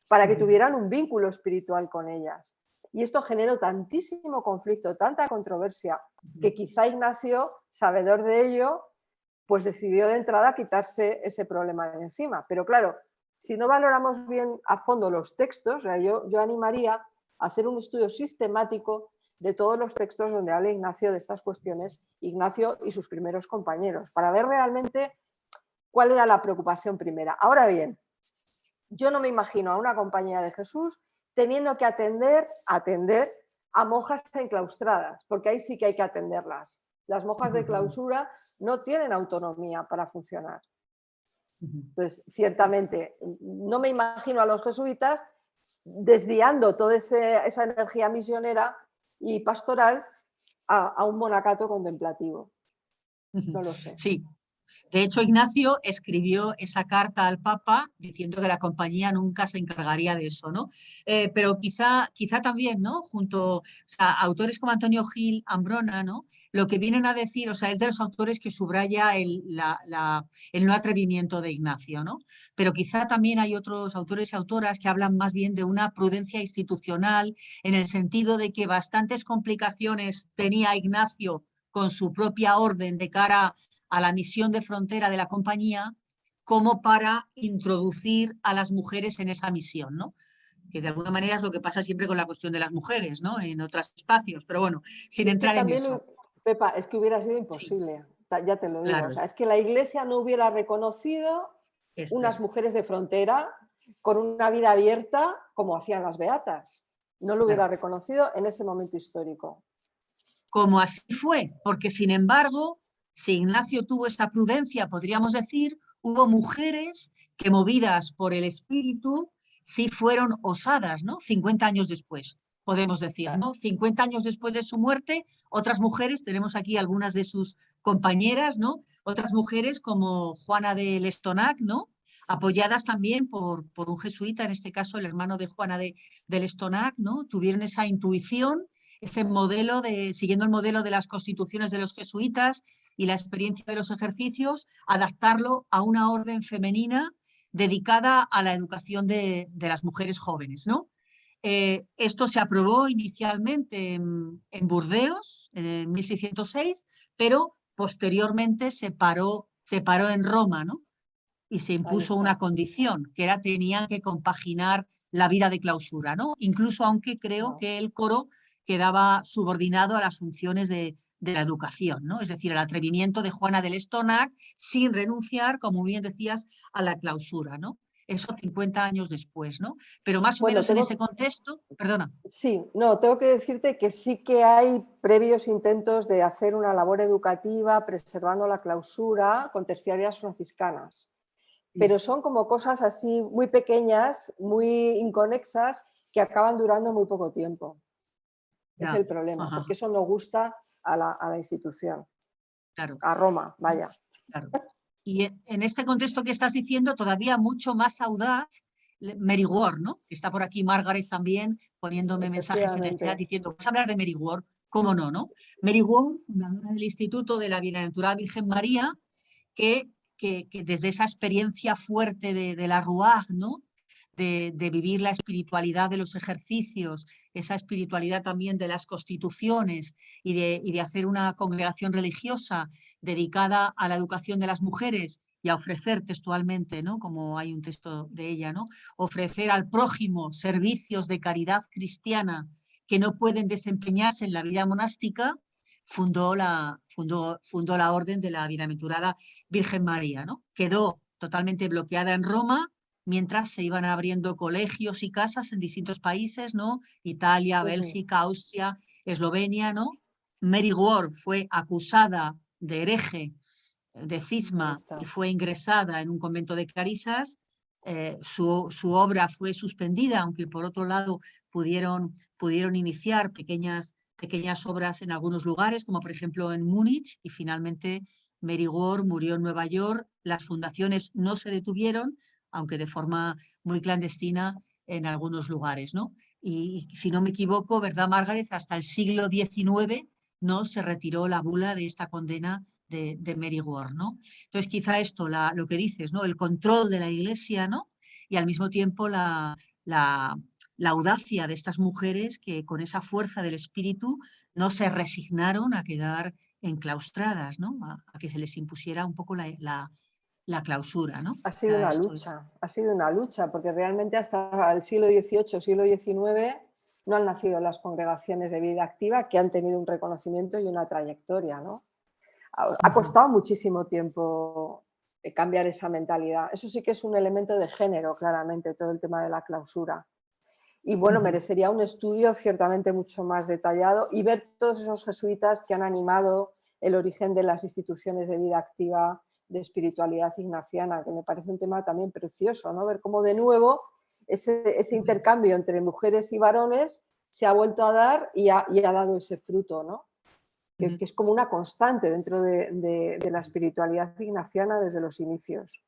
Para que tuvieran un vínculo espiritual con ellas. Y esto generó tantísimo conflicto, tanta controversia, que quizá Ignacio, sabedor de ello, pues decidió de entrada quitarse ese problema de encima. Pero claro, si no valoramos bien a fondo los textos, yo animaría a hacer un estudio sistemático de todos los textos donde habla Ignacio de estas cuestiones, Ignacio y sus primeros compañeros, para ver realmente cuál era la preocupación primera. Ahora bien, yo no me imagino a una compañía de Jesús teniendo que atender a monjas enclaustradas, porque ahí sí que hay que atenderlas. Las monjas de clausura no tienen autonomía para funcionar. Entonces, ciertamente, no me imagino a los jesuitas desviando toda esa energía misionera y pastoral a un monacato contemplativo. No lo sé. Sí. De hecho, Ignacio escribió esa carta al Papa diciendo que la compañía nunca se encargaría de eso, ¿no? Pero quizá también, ¿no? Junto, o sea, autores como Antonio Gil, Ambrona, ¿no? Lo que vienen a decir, o sea, es de los autores que subraya el no atrevimiento de Ignacio, ¿no? Pero quizá también hay otros autores y autoras que hablan más bien de una prudencia institucional, en el sentido de que bastantes complicaciones tenía Ignacio con su propia orden de cara a la misión de frontera de la compañía, como para introducir a las mujeres en esa misión, ¿no? Que de alguna manera es lo que pasa siempre con la cuestión de las mujeres, ¿no? En otros espacios, pero bueno, sin entrar en eso. Pepa, es que hubiera sido imposible, sí. Ya te lo digo. Claro. O sea, es que la Iglesia no hubiera reconocido unas mujeres de frontera con una vida abierta como hacían las beatas. No lo hubiera reconocido en ese momento histórico. Como así fue, porque sin embargo, si Ignacio tuvo esta prudencia, podríamos decir, hubo mujeres que, movidas por el espíritu, sí fueron osadas, ¿no? 50 años después, podemos decir, ¿no? 50 años después de su muerte, otras mujeres, tenemos aquí algunas de sus compañeras, ¿no? Otras mujeres como Juana de Lestonac, ¿no? Apoyadas también por un jesuita, en este caso el hermano de Juana de Lestonac, ¿no? Tuvieron esa intuición, ese modelo siguiendo el modelo de las constituciones de los jesuitas y la experiencia de los ejercicios, adaptarlo a una orden femenina dedicada a la educación de las mujeres jóvenes, ¿no? Esto se aprobó inicialmente en Burdeos en 1606, pero posteriormente se paró en Roma, ¿no? Y se impuso una condición, que era tenían que compaginar la vida de clausura, ¿no? Incluso aunque creo que el coro quedaba subordinado a las funciones de la educación, ¿no? Es decir, el atrevimiento de Juana de Lestonac sin renunciar, como bien decías, a la clausura, ¿no? Eso 50 años después, ¿no? Pero más o menos en ese contexto, perdona. Sí, no, tengo que decirte que sí que hay previos intentos de hacer una labor educativa preservando la clausura con terciarias franciscanas, pero son como cosas así muy pequeñas, muy inconexas, que acaban durando muy poco tiempo. Ya. Es el problema, porque eso no gusta a la institución, claro. A Roma, vaya. Claro. Y en este contexto que estás diciendo, todavía mucho más audaz, Mary Ward, ¿no? Que está por aquí Margaret también poniéndome mensajes en el chat diciendo, ¿vas a hablar de Mary Ward? ¿Cómo no, no? Mary Ward, fundadora del Instituto de la Bienaventurada Virgen María, que desde esa experiencia fuerte de la Ruach, ¿no? de vivir la espiritualidad de los ejercicios, esa espiritualidad también de las constituciones y de hacer una congregación religiosa dedicada a la educación de las mujeres y a ofrecer textualmente, ¿no? Como hay un texto de ella, ¿no? Ofrecer al prójimo servicios de caridad cristiana que no pueden desempeñarse en la vida monástica, fundó la orden de la Bienaventurada Virgen María, ¿no? Quedó totalmente bloqueada en Roma mientras se iban abriendo colegios y casas en distintos países, ¿no? Italia, Bélgica, Austria, Eslovenia, ¿no? Mary Ward fue acusada de hereje, de cisma, y fue ingresada en un convento de clarisas. Su obra fue suspendida, aunque por otro lado pudieron iniciar pequeñas obras en algunos lugares, como por ejemplo en Múnich, y finalmente Mary Ward murió en Nueva York. Las fundaciones no se detuvieron, aunque de forma muy clandestina en algunos lugares, ¿no? Y si no me equivoco, ¿verdad, Margaret? Hasta el siglo XIX no se retiró la bula de esta condena de Mary Ward, ¿no? Entonces, quizá esto, lo que dices, ¿no? El control de la Iglesia, ¿no? Y al mismo tiempo la audacia de estas mujeres que con esa fuerza del espíritu no se resignaron a quedar enclaustradas, ¿no? A que se les impusiera un poco la clausura, ¿no? Ha sido una lucha, porque realmente hasta el siglo XVIII, siglo XIX, no han nacido las congregaciones de vida activa que han tenido un reconocimiento y una trayectoria, ¿no? Ha costado muchísimo tiempo cambiar esa mentalidad. Eso sí que es un elemento de género, claramente, todo el tema de la clausura. Y bueno, merecería un estudio ciertamente mucho más detallado y ver todos esos jesuitas que han animado el origen de las instituciones de vida activa, de espiritualidad ignaciana, que me parece un tema también precioso, ¿no? Ver cómo de nuevo ese intercambio entre mujeres y varones se ha vuelto a dar y ha dado ese fruto, ¿no? Que es como una constante dentro de la espiritualidad ignaciana desde los inicios.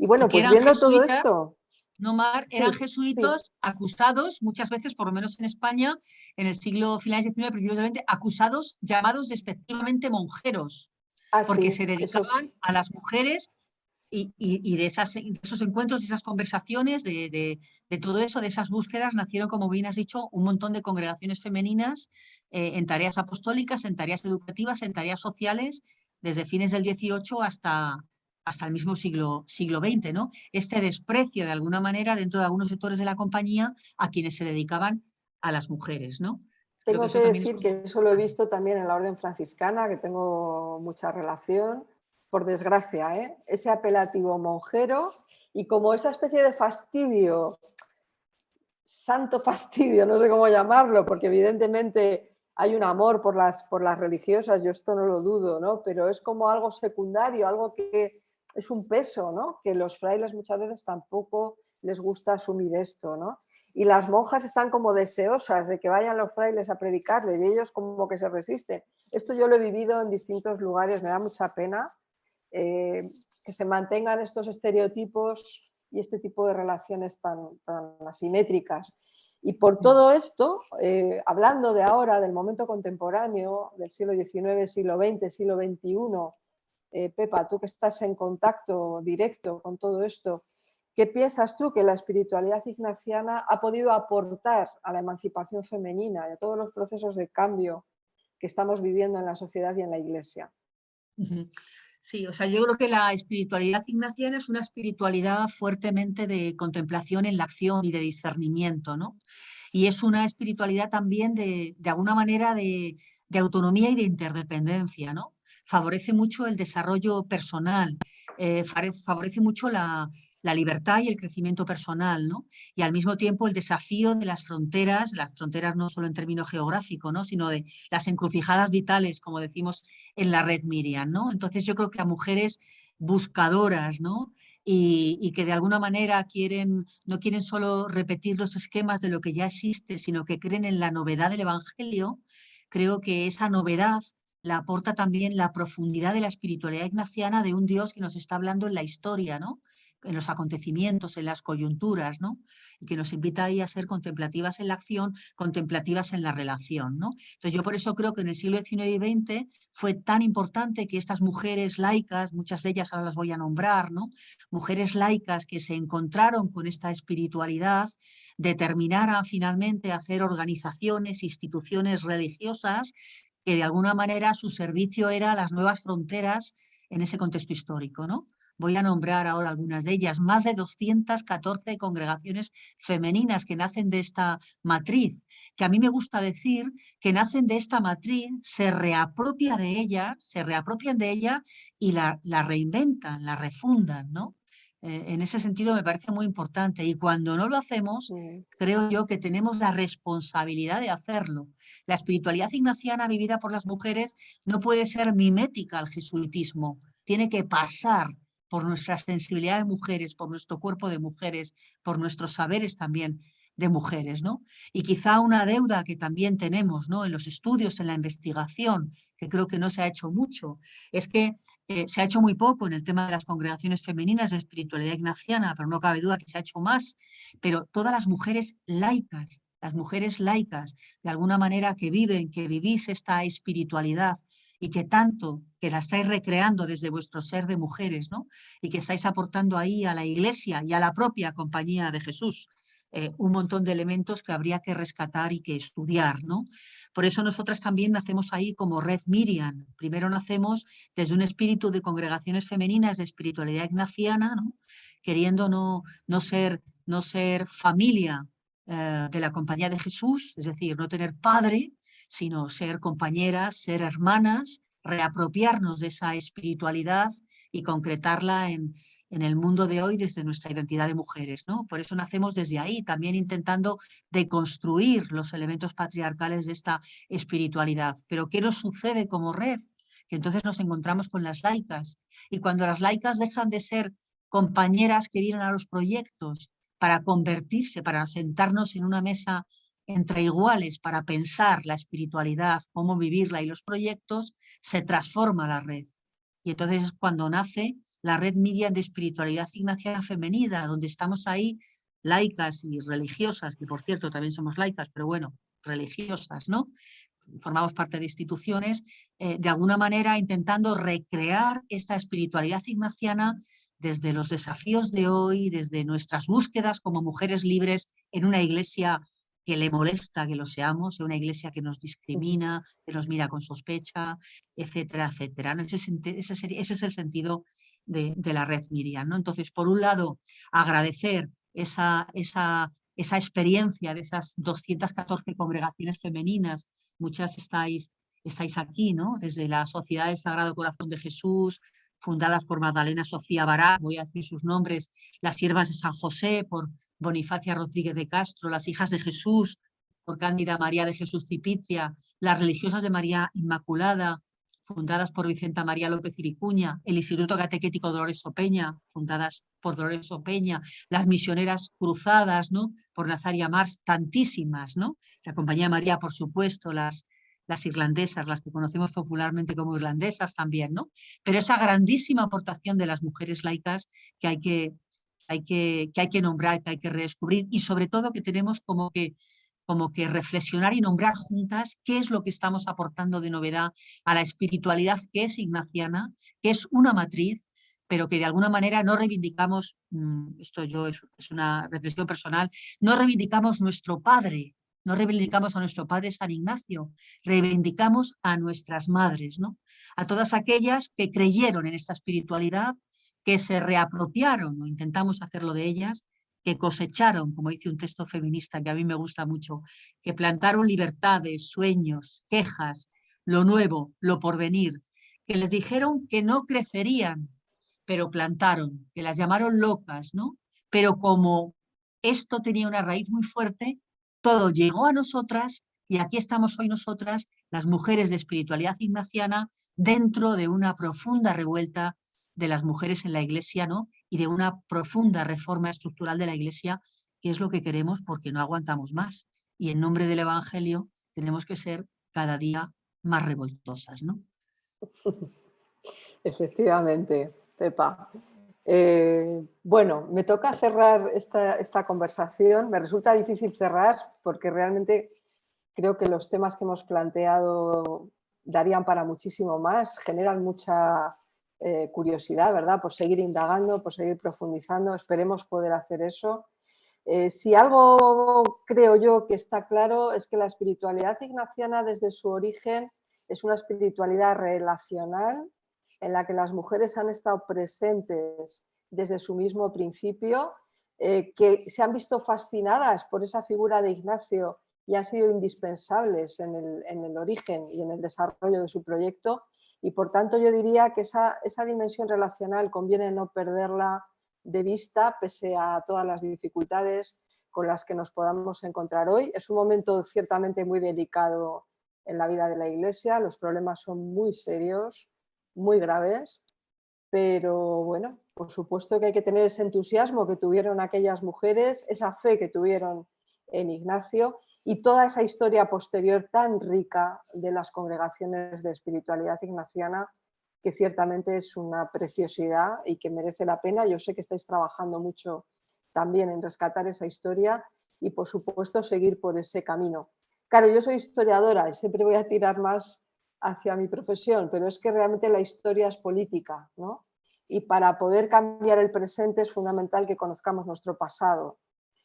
Y bueno, pues viendo todo esto... No, Mar, eran jesuitas acusados, muchas veces, por lo menos en España, en el siglo finales XIX, principios del XX, acusados, llamados despectivamente monjeros, porque se dedicaban a las mujeres y de esos encuentros, de esas conversaciones, de todo eso, de esas búsquedas, nacieron, como bien has dicho, un montón de congregaciones femeninas en tareas apostólicas, en tareas educativas, en tareas sociales, desde fines del XVIII hasta el mismo siglo XX, ¿no? Este desprecio, de alguna manera, dentro de algunos sectores de la compañía, a quienes se dedicaban a las mujeres, ¿no? Tengo que decir que eso lo he visto también en la orden franciscana, que tengo mucha relación, por desgracia, ¿eh? Ese apelativo monjero y como esa especie de fastidio, santo fastidio, no sé cómo llamarlo, porque evidentemente hay un amor por las religiosas, yo esto no lo dudo, ¿no? Pero es como algo secundario, algo que es un peso, ¿no? Que los frailes muchas veces tampoco les gusta asumir esto, ¿no? Y las monjas están como deseosas de que vayan los frailes a predicarles y ellos como que se resisten. Esto yo lo he vivido en distintos lugares, me da mucha pena que se mantengan estos estereotipos y este tipo de relaciones tan asimétricas. Y por todo esto, hablando de ahora, del momento contemporáneo, del siglo XIX, siglo XX, siglo XXI, Pepa, tú que estás en contacto directo con todo esto, ¿qué piensas tú que la espiritualidad ignaciana ha podido aportar a la emancipación femenina y a todos los procesos de cambio que estamos viviendo en la sociedad y en la Iglesia? Sí, o sea, yo creo que la espiritualidad ignaciana es una espiritualidad fuertemente de contemplación en la acción y de discernimiento, ¿no? Y es una espiritualidad también de alguna manera de autonomía y de interdependencia, ¿no? Favorece mucho el desarrollo personal, favorece mucho la libertad y el crecimiento personal, ¿no? Y al mismo tiempo el desafío de las fronteras no solo en términos geográficos, ¿no? Sino de las encrucijadas vitales, como decimos en la red Miriam, ¿no? Entonces yo creo que a mujeres buscadoras, ¿no? Y que de alguna manera no quieren solo repetir los esquemas de lo que ya existe, sino que creen en la novedad del Evangelio, creo que esa novedad la aporta también la profundidad de la espiritualidad ignaciana de un Dios que nos está hablando en la historia, ¿no? los acontecimientos, en las coyunturas, ¿no? Y que nos invita ahí a ser contemplativas en la acción, contemplativas en la relación, ¿no? Entonces yo por eso creo que en el siglo XIX y XX fue tan importante que estas mujeres laicas, muchas de ellas ahora las voy a nombrar, ¿no? Mujeres laicas que se encontraron con esta espiritualidad, determinaran finalmente hacer organizaciones, instituciones religiosas que de alguna manera su servicio era las nuevas fronteras en ese contexto histórico, ¿no? Voy a nombrar ahora algunas de ellas, más de 214 congregaciones femeninas que nacen de esta matriz, que a mí me gusta decir que nacen de esta matriz, se reapropian de ella y la reinventan, la refundan, ¿no? En ese sentido me parece muy importante y cuando no lo hacemos, creo yo que tenemos la responsabilidad de hacerlo. La espiritualidad ignaciana vivida por las mujeres no puede ser mimética al jesuitismo, tiene que pasar por nuestra sensibilidad de mujeres, por nuestro cuerpo de mujeres, por nuestros saberes también de mujeres, ¿no? Y quizá una deuda que también tenemos, ¿no? En los estudios, en la investigación, que creo que no se ha hecho mucho, es que se ha hecho muy poco en el tema de las congregaciones femeninas de espiritualidad ignaciana, pero no cabe duda que se ha hecho más, pero todas las mujeres laicas, de alguna manera que viven, que vivís esta espiritualidad y que tanto, que la estáis recreando desde vuestro ser de mujeres, ¿no? Y que estáis aportando ahí a la Iglesia y a la propia compañía de Jesús. Un montón de elementos que habría que rescatar y que estudiar, ¿no? Por eso nosotras también nacemos ahí como Red Miriam. Primero nacemos desde un espíritu de congregaciones femeninas de espiritualidad ignaciana, ¿no? Queriendo no ser familia de la compañía de Jesús, es decir, no tener padre, sino ser compañeras, ser hermanas, reapropiarnos de esa espiritualidad y concretarla en el mundo de hoy desde nuestra identidad de mujeres, ¿no? Por eso nacemos desde ahí, también intentando deconstruir los elementos patriarcales de esta espiritualidad. Pero ¿qué nos sucede como red? Que entonces nos encontramos con las laicas. Y cuando las laicas dejan de ser compañeras que vienen a los proyectos para convertirse, para sentarnos en una mesa entre iguales para pensar la espiritualidad, cómo vivirla y los proyectos, se transforma la red. Y entonces es cuando nace la Red Miriam de Espiritualidad Ignaciana Femenina, donde estamos ahí laicas y religiosas, que por cierto también somos laicas, pero bueno, religiosas, ¿no? Formamos parte de instituciones, de alguna manera intentando recrear esta espiritualidad ignaciana desde los desafíos de hoy, desde nuestras búsquedas como mujeres libres en una iglesia que le molesta que lo seamos, en una iglesia que nos discrimina, que nos mira con sospecha, etcétera, etcétera, ¿no? Ese es el sentido de la Red Miriam, ¿no? Entonces, por un lado, agradecer esa experiencia de esas 214 congregaciones femeninas, muchas estáis aquí, ¿no? Desde la Sociedad del Sagrado Corazón de Jesús, fundadas por Magdalena Sofía Barat, voy a decir sus nombres, las Siervas de San José, por Bonifacia Rodríguez de Castro, las Hijas de Jesús, por Cándida María de Jesús Cipitria, las Religiosas de María Inmaculada, fundadas por Vicenta María López y Vicuña, el Instituto Catequético Dolores Opeña, fundadas por Dolores Opeña, las Misioneras Cruzadas, ¿no? Por Nazaria Mars, tantísimas, ¿no? La Compañía de María, por supuesto, las irlandesas, las que conocemos popularmente como irlandesas también, ¿no? Pero esa grandísima aportación de las mujeres laicas que hay que nombrar, que hay que redescubrir y sobre todo que tenemos como que reflexionar y nombrar juntas qué es lo que estamos aportando de novedad a la espiritualidad que es ignaciana, que es una matriz, pero que de alguna manera no reivindicamos, esto es una reflexión personal, no reivindicamos nuestro padre, no reivindicamos a nuestro padre San Ignacio, reivindicamos a nuestras madres, ¿no? A todas aquellas que creyeron en esta espiritualidad, que se reapropiaron, o intentamos hacerlo de ellas, que cosecharon, como dice un texto feminista que a mí me gusta mucho, que plantaron libertades, sueños, quejas, lo nuevo, lo porvenir, que les dijeron que no crecerían, pero plantaron, que las llamaron locas, ¿no? Pero como esto tenía una raíz muy fuerte, todo llegó a nosotras y aquí estamos hoy nosotras, las mujeres de espiritualidad ignaciana, dentro de una profunda revuelta de las mujeres en la Iglesia, ¿no? Y de una profunda reforma estructural de la Iglesia, que es lo que queremos porque no aguantamos más. Y en nombre del Evangelio tenemos que ser cada día más revoltosas, ¿no? Efectivamente, Pepa. Bueno, me toca cerrar esta conversación. Me resulta difícil cerrar porque realmente creo que los temas que hemos planteado darían para muchísimo más, generan mucha curiosidad, ¿verdad? Por seguir indagando, por seguir profundizando. Esperemos poder hacer eso. Si algo creo yo que está claro es que la espiritualidad ignaciana desde su origen es una espiritualidad relacional en la que las mujeres han estado presentes desde su mismo principio, que se han visto fascinadas por esa figura de Ignacio y han sido indispensables en el origen y en el desarrollo de su proyecto, y por tanto yo diría que esa dimensión relacional conviene no perderla de vista pese a todas las dificultades con las que nos podamos encontrar hoy. Es un momento ciertamente muy delicado en la vida de la Iglesia, los problemas son muy serios, muy graves, pero bueno, por supuesto que hay que tener ese entusiasmo que tuvieron aquellas mujeres, esa fe que tuvieron en Ignacio y toda esa historia posterior tan rica de las congregaciones de espiritualidad ignaciana, que ciertamente es una preciosidad y que merece la pena. Yo sé que estáis trabajando mucho también en rescatar esa historia y por supuesto seguir por ese camino. Claro, yo soy historiadora y siempre voy a tirar más hacia mi profesión, pero es que realmente la historia es política, ¿no? Y para poder cambiar el presente es fundamental que conozcamos nuestro pasado.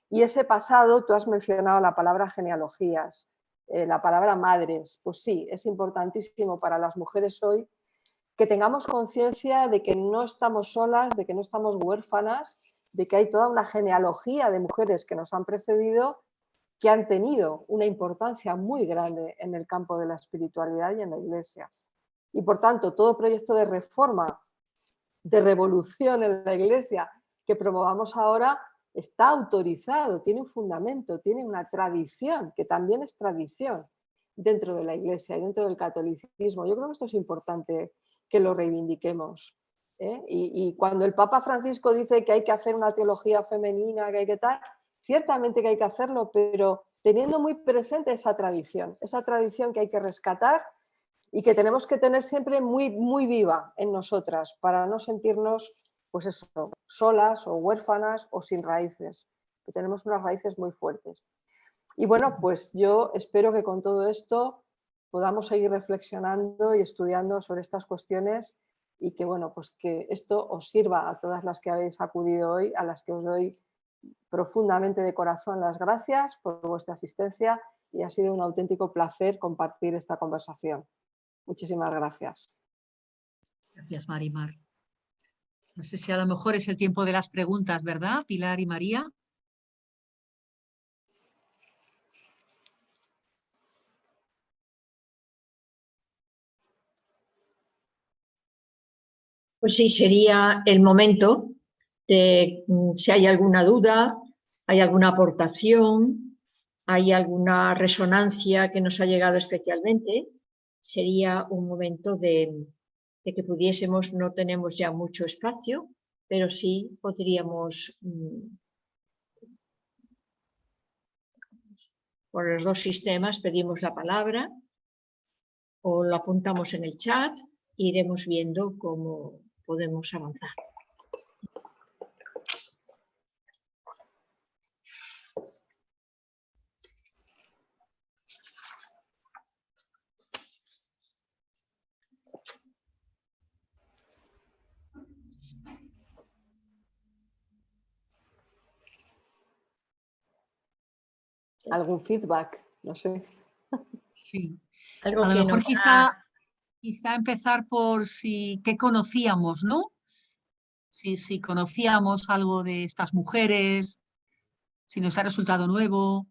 Y ese pasado, tú has mencionado la palabra genealogías, la palabra madres, pues sí, es importantísimo para las mujeres hoy que tengamos conciencia de que no estamos solas, de que no estamos huérfanas, de que hay toda una genealogía de mujeres que nos han precedido, que han tenido una importancia muy grande en el campo de la espiritualidad y en la Iglesia. Y por tanto, todo proyecto de reforma, de revolución en la Iglesia que promovamos ahora está autorizado, tiene un fundamento, tiene una tradición, que también es tradición dentro de la Iglesia y dentro del catolicismo. Yo creo que esto es importante que lo reivindiquemos. Y cuando el Papa Francisco dice que hay que hacer una teología femenina, que hay que tal, ciertamente que hay que hacerlo, pero teniendo muy presente esa tradición que hay que rescatar y que tenemos que tener siempre muy, muy viva en nosotras para no sentirnos, pues eso, solas o huérfanas o sin raíces, que tenemos unas raíces muy fuertes. Y bueno, pues yo espero que con todo esto podamos seguir reflexionando y estudiando sobre estas cuestiones y que, bueno, pues que esto os sirva a todas las que habéis acudido hoy, a las que os doy profundamente de corazón las gracias por vuestra asistencia y ha sido un auténtico placer compartir esta conversación. Muchísimas gracias. Gracias, Marimar. No sé si a lo mejor es el tiempo de las preguntas, ¿verdad, Pilar y María? Pues sí, sería el momento de si hay alguna duda, hay alguna aportación, hay alguna resonancia que nos ha llegado especialmente, sería un momento de que pudiésemos, no tenemos ya mucho espacio, pero sí podríamos, por los dos sistemas, pedimos la palabra o lo apuntamos en el chat e iremos viendo cómo podemos avanzar. ¿Algún feedback? No sé. Sí. Algo A lo que mejor nos quizá empezar por qué conocíamos, ¿no? Si conocíamos algo de estas mujeres, si nos ha resultado nuevo.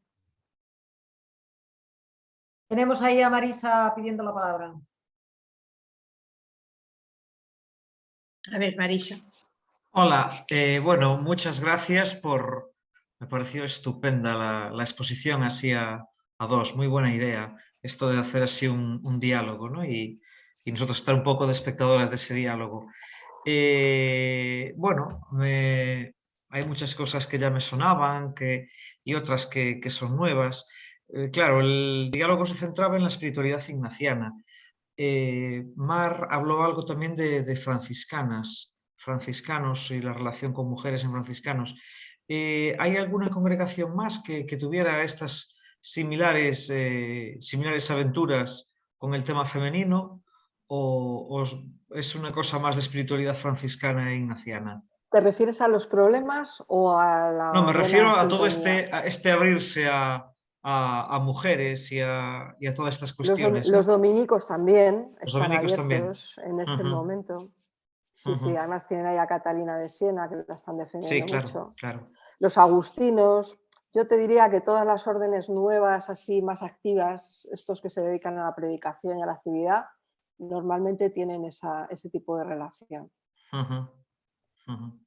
Tenemos ahí a Marisa pidiendo la palabra. A ver, Marisa. Hola, bueno, muchas gracias me pareció estupenda la exposición así a dos, muy buena idea, esto de hacer así un diálogo, ¿no? Y nosotros estar un poco de espectadoras de ese diálogo. Bueno, hay muchas cosas que ya me sonaban y otras que son nuevas. Claro, el diálogo se centraba en la espiritualidad ignaciana. Mar habló algo también de franciscanas. franciscanos y la relación con mujeres en franciscanos. ¿Hay alguna congregación más que tuviera estas similares aventuras con el tema femenino o es una cosa más de espiritualidad franciscana e ignaciana? ¿Te refieres a los problemas o a la No, me buena refiero a todo sintonía? este abrirse a mujeres y a todas estas cuestiones, Los ¿no? dominicos también Los están dominicos también. abiertos en este Ujú, momento. Sí, ujú. sí, además tienen ahí a Catalina de Siena, que la están Sí, defendiendo claro, mucho. claro. Los agustinos, yo te diría que todas las órdenes nuevas, así más activas, estos que se dedican a la predicación y a la actividad, normalmente tienen ese tipo de relación. Ujú, ujú.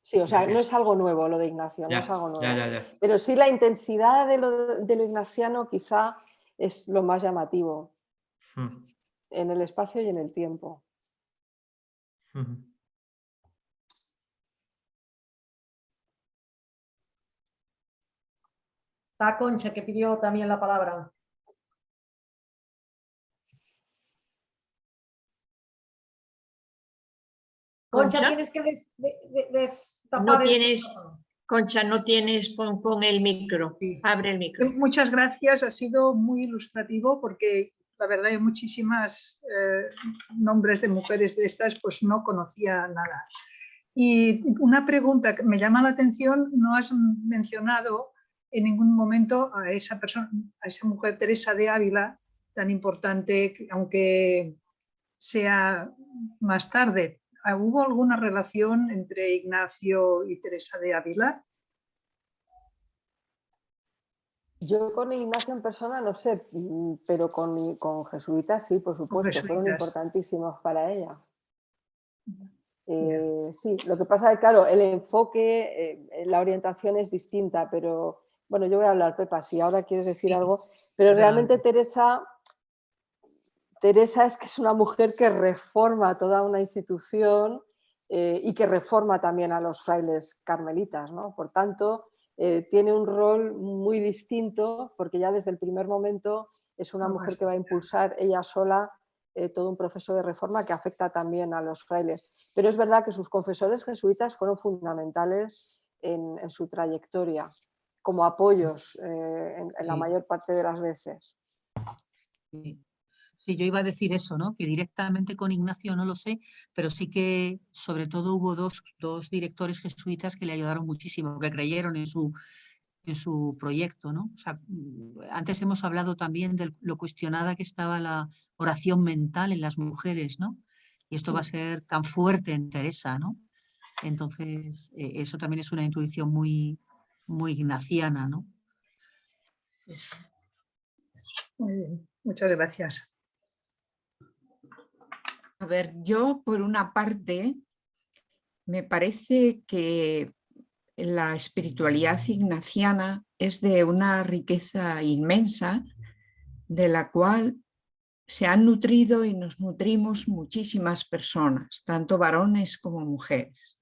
Sí, o sea, no Gracias. es algo nuevo lo de Ignacio, no es Ya, algo ya, nuevo. ya, ya. Pero sí la intensidad de lo ignaciano quizá es lo más llamativo Mm, en el espacio y en el tiempo. ujú. Está Concha, que pidió también la palabra. Concha, Concha, tienes que destapar no el tienes, micrófono. Concha, no tienes, pon el micro, Sí. abre el micro. Muchas gracias, ha sido muy ilustrativo porque la verdad hay muchísimas nombres de mujeres de estas, pues no conocía nada. Y una pregunta que me llama la atención, no has mencionado en ningún momento a esa persona, a esa mujer Teresa de Ávila, tan importante, aunque sea más tarde. ¿Hubo alguna relación entre Ignacio y Teresa de Ávila? Yo con Ignacio en persona no sé, pero con jesuitas sí, por Con supuesto, fueron jesuitas. importantísimos para ella. Ya. Sí, lo que pasa es que, claro, el enfoque, la orientación es distinta, pero bueno, yo voy a hablar, Pepa, si ahora quieres decir Sí, algo, pero realmente adelante. Teresa es que es una mujer que reforma toda una institución y que reforma también a los frailes carmelitas, ¿no? Por tanto, tiene un rol muy distinto porque ya desde el primer momento es una mujer que va a impulsar ella sola todo un proceso de reforma que afecta también a los frailes. Pero es verdad que sus confesores jesuitas fueron fundamentales en su trayectoria, como apoyos en la Sí, mayor parte de las veces. sí. Sí, yo iba a decir eso, ¿no? Que directamente con Ignacio no lo sé, pero sí que sobre todo hubo dos directores jesuitas que le ayudaron muchísimo, que creyeron en su proyecto, ¿no? O sea, antes hemos hablado también de lo cuestionada que estaba la oración mental en las mujeres, ¿no? Y esto va a ser tan fuerte en Teresa, ¿no? Entonces, eso también es una intuición muy, muy ignaciana, ¿no? Muy bien, muchas gracias. A ver, yo por una parte me parece que la espiritualidad ignaciana es de una riqueza inmensa de la cual se han nutrido y nos nutrimos muchísimas personas, tanto varones como mujeres.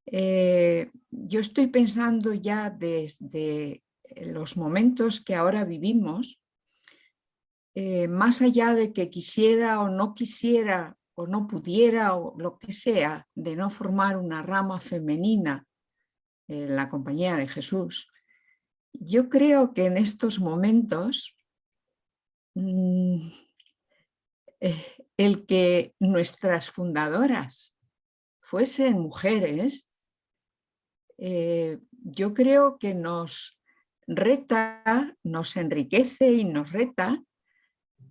Yo estoy pensando ya desde los momentos que ahora vivimos, más allá de que quisiera o no quisiera o no pudiera o lo que sea de no formar una rama femenina en la compañía de Jesús, yo creo que en estos momentos el que nuestras fundadoras fuesen mujeres, yo creo que nos reta, nos enriquece y nos reta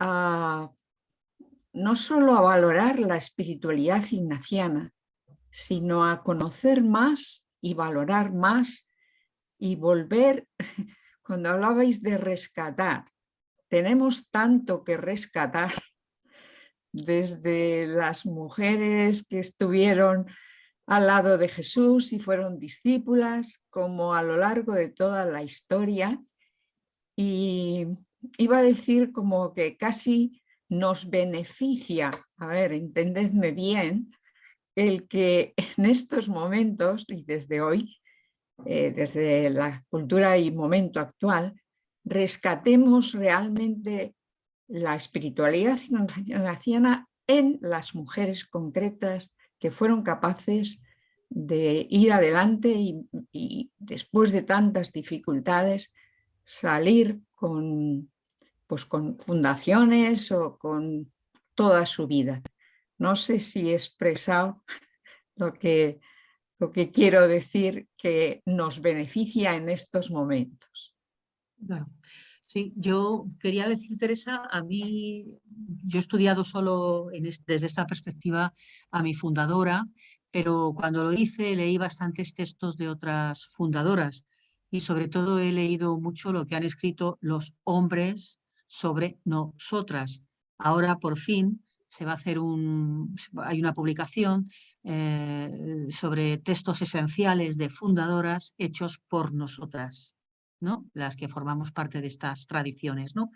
a no solo a valorar la espiritualidad ignaciana, sino a conocer más y valorar más y volver, cuando hablabais de rescatar, tenemos tanto que rescatar desde las mujeres que estuvieron al lado de Jesús y fueron discípulas, como a lo largo de toda la historia. Y iba a decir como que casi nos beneficia, a ver, entendedme bien, el que en estos momentos y desde hoy, desde la cultura y momento actual, rescatemos realmente la espiritualidad ignaciana en las mujeres concretas que fueron capaces de ir adelante y después de tantas dificultades salir pues con fundaciones o con toda su vida. No sé si he expresado lo que quiero decir, que nos beneficia en estos momentos. Claro. Sí, yo quería decir, Teresa, a mí, yo he estudiado solo desde esta perspectiva a mi fundadora, pero cuando lo hice leí bastantes textos de otras fundadoras y sobre todo he leído mucho lo que han escrito los hombres sobre nosotras. Ahora por fin se va a hacer hay una publicación sobre textos esenciales de fundadoras hechos por nosotras, ¿no? Las que formamos parte de estas tradiciones, ¿no?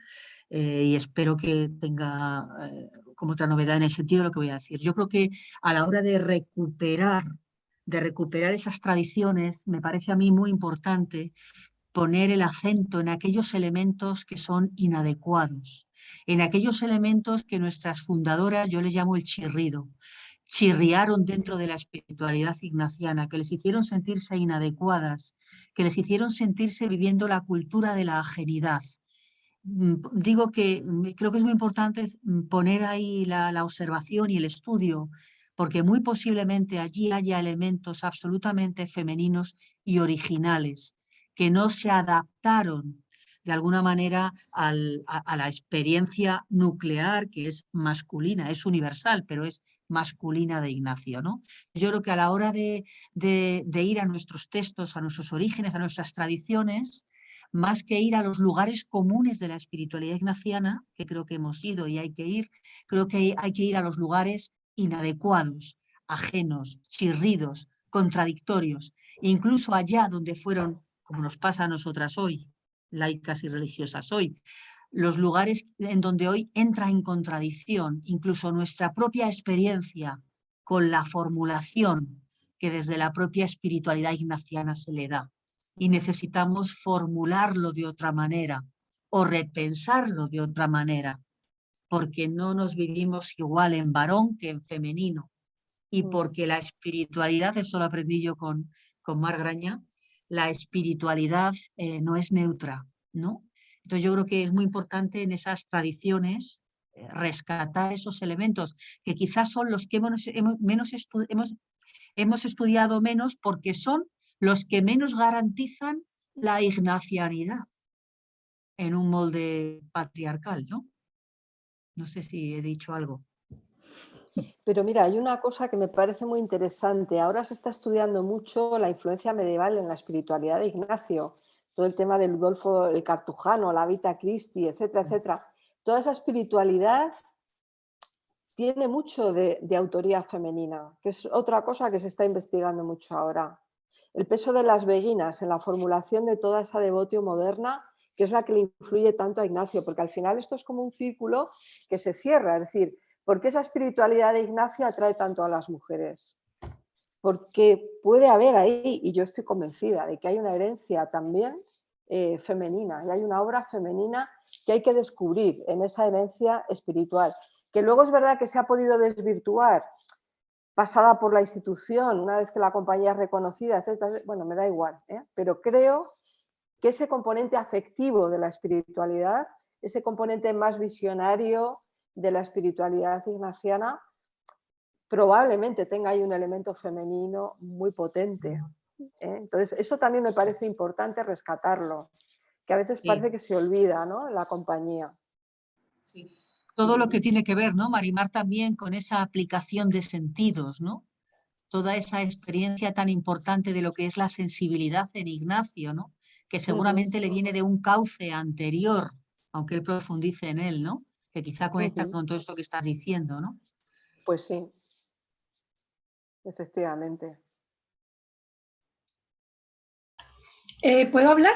Y espero que tenga como otra novedad en el sentido de lo que voy a decir. Yo creo que a la hora de recuperar esas tradiciones, me parece a mí muy importante poner el acento en aquellos elementos que son inadecuados, en aquellos elementos que nuestras fundadoras, yo les llamo el chirrido, chirriaron dentro de la espiritualidad ignaciana, que les hicieron sentirse inadecuadas, que les hicieron sentirse viviendo la cultura de la ajenidad. Digo que creo que es muy importante poner ahí la observación y el estudio, porque muy posiblemente allí haya elementos absolutamente femeninos y originales que no se adaptaron de alguna manera a la experiencia nuclear, que es masculina, es universal, pero es masculina de Ignacio, ¿no? Yo creo que a la hora de ir a nuestros textos, a nuestros orígenes, a nuestras tradiciones, más que ir a los lugares comunes de la espiritualidad ignaciana, que creo que hemos ido y hay que ir, creo que hay que ir a los lugares inadecuados, ajenos, chirridos, contradictorios, incluso allá donde fueron, como nos pasa a nosotras hoy, laicas y religiosas hoy, los lugares en donde hoy entra en contradicción incluso nuestra propia experiencia con la formulación que desde la propia espiritualidad ignaciana se le da. Y necesitamos formularlo de otra manera o repensarlo de otra manera, porque no nos vivimos igual en varón que en femenino y porque la espiritualidad, eso lo aprendí yo con Mar Graña, la espiritualidad no es neutra, ¿no? Entonces yo creo que es muy importante en esas tradiciones rescatar esos elementos que quizás son los que hemos estudiado menos porque son los que menos garantizan la ignacianidad en un molde patriarcal, ¿no? No sé si he dicho algo. Pero mira, hay una cosa que me parece muy interesante. Ahora se está estudiando mucho la influencia medieval en la espiritualidad de Ignacio. Todo el tema de Ludolfo el Cartujano, la Vita Christi, etcétera, etcétera. Toda esa espiritualidad tiene mucho de autoría femenina, que es otra cosa que se está investigando mucho ahora. El peso de las beguinas en la formulación de toda esa devotio moderna, que es la que le influye tanto a Ignacio, porque al final esto es como un círculo que se cierra, es decir, ¿por qué esa espiritualidad de Ignacio atrae tanto a las mujeres? Porque puede haber ahí, y yo estoy convencida de que hay una herencia también femenina, y hay una obra femenina que hay que descubrir en esa herencia espiritual, que luego es verdad que se ha podido desvirtuar pasada por la institución, una vez que la compañía es reconocida, etcétera. Bueno, me da igual, pero creo que ese componente afectivo de la espiritualidad, ese componente más visionario de la espiritualidad ignaciana, probablemente tenga ahí un elemento femenino muy potente. Entonces, eso también me parece importante rescatarlo, que a veces parece que se olvida, ¿no?, en la compañía. Sí. Todo lo que tiene que ver, ¿no, Marimar, también con esa aplicación de sentidos, ¿no? Toda esa experiencia tan importante de lo que es la sensibilidad en Ignacio, ¿no? Que seguramente le viene de un cauce anterior, aunque él profundice en él, ¿no? Que quizá conecta con todo esto que estás diciendo, ¿no? Pues sí, efectivamente. ¿Puedo hablar?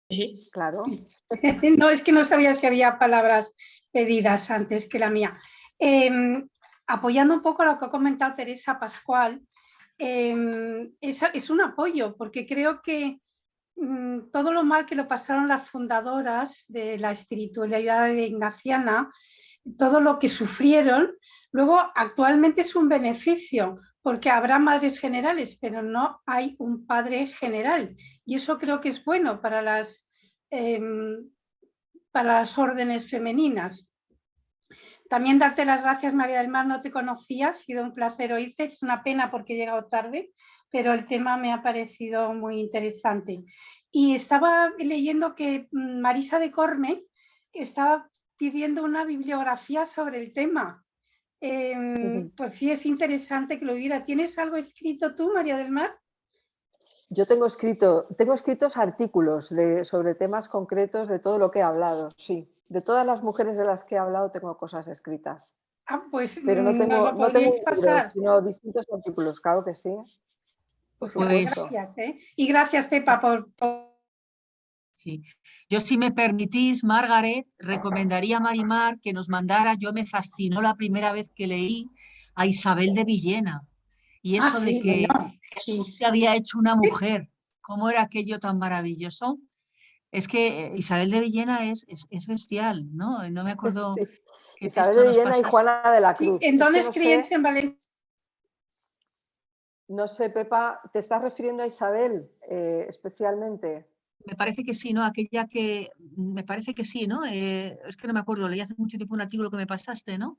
Sí, claro. No, es que no sabía si había palabras pedidas antes que la mía. Apoyando un poco lo que ha comentado Teresa Pascual, es un apoyo, porque creo que todo lo mal que lo pasaron las fundadoras de la espiritualidad ignaciana, todo lo que sufrieron, Luego, actualmente es un beneficio, porque habrá madres generales, pero no hay un padre general. Y eso creo que es bueno para las órdenes femeninas. También darte las gracias, María del Mar, no te conocía, ha sido un placer oírte, es una pena porque he llegado tarde, pero el tema me ha parecido muy interesante. Y estaba leyendo que Marisa de Corme estaba pidiendo una bibliografía sobre el tema. Pues sí, es interesante que lo hubiera. ¿Tienes algo escrito tú, María del Mar? Yo tengo escritos artículos sobre temas concretos de todo lo que he hablado, sí. De todas las mujeres de las que he hablado tengo cosas escritas. Ah, pues pero no tengo un libro, pasar. sino distintos artículos, claro que sí. Pues gracias, ¿eh? Y gracias, Pepa, por... Sí. Yo, si me permitís, Margaret, recomendaría a Marimar que nos mandara, yo me fascinó la primera vez que leí a Isabel de Villena. Y eso de que Jesús se había hecho una mujer, ¿cómo era aquello tan maravilloso? Es que Isabel de Villena es bestial, ¿no? No me acuerdo sí. qué Isabel texto de nos Villena y pasaste. Juana de la Cruz. ¿En dónde escribes en Valencia? No sé, Pepa, ¿te estás refiriendo a Isabel especialmente? Me parece que sí, ¿no? Aquella que, me parece que sí, ¿no? Es que no me acuerdo, leí hace mucho tiempo un artículo que me pasaste, ¿no?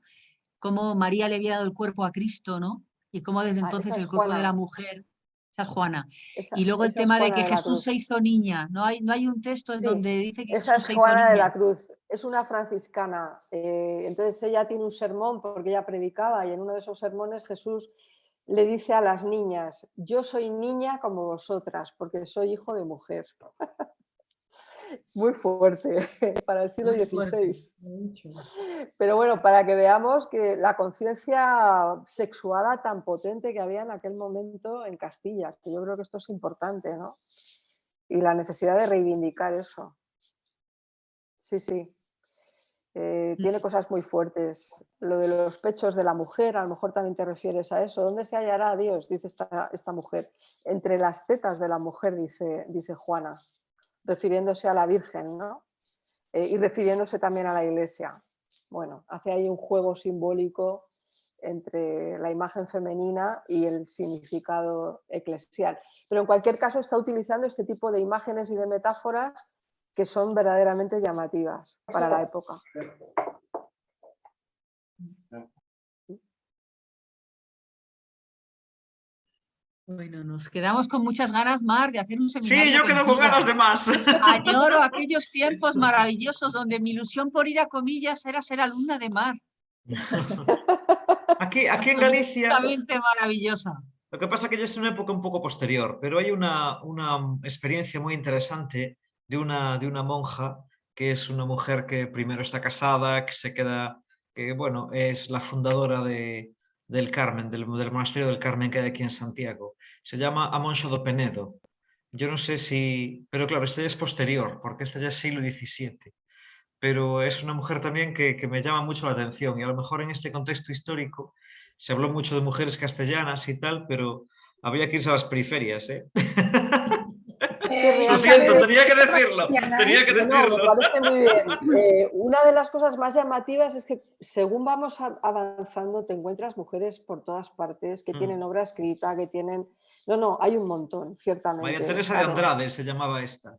Cómo María le había dado el cuerpo a Cristo, ¿no? Y cómo desde entonces el cuerpo de la mujer, esa es Juana. Y luego el tema de que Jesús se hizo niña, ¿no hay un texto en donde dice que esa Jesús es se hizo niña? Juana de la Cruz, es una franciscana, entonces ella tiene un sermón porque ella predicaba y en uno de esos sermones Jesús le dice a las niñas, yo soy niña como vosotras porque soy hijo de mujer. Muy fuerte para el siglo XVI. Pero bueno, para que veamos que la conciencia sexual tan potente que había en aquel momento en Castilla, que yo creo que esto es importante, ¿no? Y la necesidad de reivindicar eso. Sí, sí. Tiene cosas muy fuertes. Lo de los pechos de la mujer, a lo mejor también te refieres a eso. ¿Dónde se hallará Dios? Dice esta mujer. Entre las tetas de la mujer, dice Juana, refiriéndose a la Virgen, ¿no? Y refiriéndose también a la Iglesia. Bueno, hace ahí un juego simbólico entre la imagen femenina y el significado eclesial. Pero en cualquier caso está utilizando este tipo de imágenes y de metáforas que son verdaderamente llamativas para la época. Bueno, nos quedamos con muchas ganas, Mar, de hacer un seminario. Sí, yo quedo con ganas de más. Añoro aquellos tiempos maravillosos donde mi ilusión por ir a Comillas era ser alumna de Mar. Aquí en Galicia... Absolutamente maravillosa. Lo que pasa es que ya es una época un poco posterior, pero hay una experiencia muy interesante de una monja, que es una mujer que primero está casada, que se queda, que bueno, es la fundadora del Carmen, del monasterio del Carmen que hay aquí en Santiago. Se llama Amonxo do Penedo. Yo no sé si... Pero claro, este ya es posterior, porque este ya es siglo XVII. Pero es una mujer también que me llama mucho la atención y a lo mejor en este contexto histórico se habló mucho de mujeres castellanas y tal, pero habría que irse a las periferias, ¿eh? Lo siento, tenía que decirlo. Tenía que decirlo. No, me parece muy bien. Una de las cosas más llamativas es que según vamos avanzando te encuentras mujeres por todas partes que tienen obra escrita, que tienen... No, hay un montón, ciertamente. María Teresa de Andrade se llamaba esta.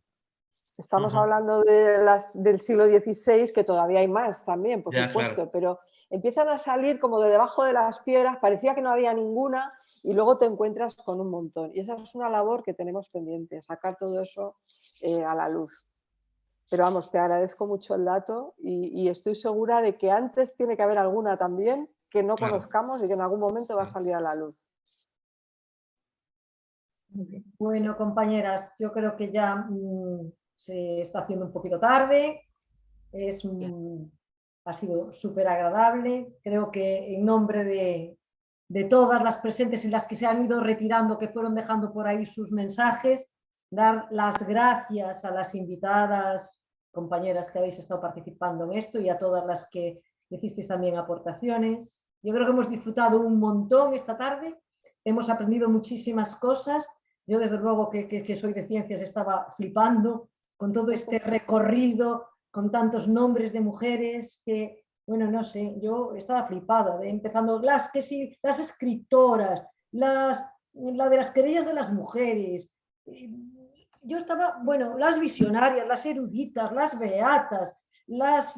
Estamos hablando del siglo XVI, que todavía hay más también, por supuesto, claro. Pero empiezan a salir como de debajo de las piedras, parecía que no había ninguna y luego te encuentras con un montón. Y esa es una labor que tenemos pendiente, sacar todo eso a la luz. Pero vamos, te agradezco mucho el dato y estoy segura de que antes tiene que haber alguna también que no conozcamos y que en algún momento va a salir a la luz. Bueno, compañeras, yo creo que ya... se está haciendo un poquito tarde, ha sido súper agradable, creo que en nombre de todas las presentes y las que se han ido retirando, que fueron dejando por ahí sus mensajes, dar las gracias a las invitadas, compañeras que habéis estado participando en esto y a todas las que hicisteis también aportaciones. Yo creo que hemos disfrutado un montón esta tarde, hemos aprendido muchísimas cosas. Yo desde luego que soy de ciencias estaba flipando con todo este recorrido, con tantos nombres de mujeres que bueno, no sé, yo estaba flipada, empezando las escritoras, la de las querellas de las mujeres. Yo estaba, bueno, las visionarias, las eruditas, las beatas, las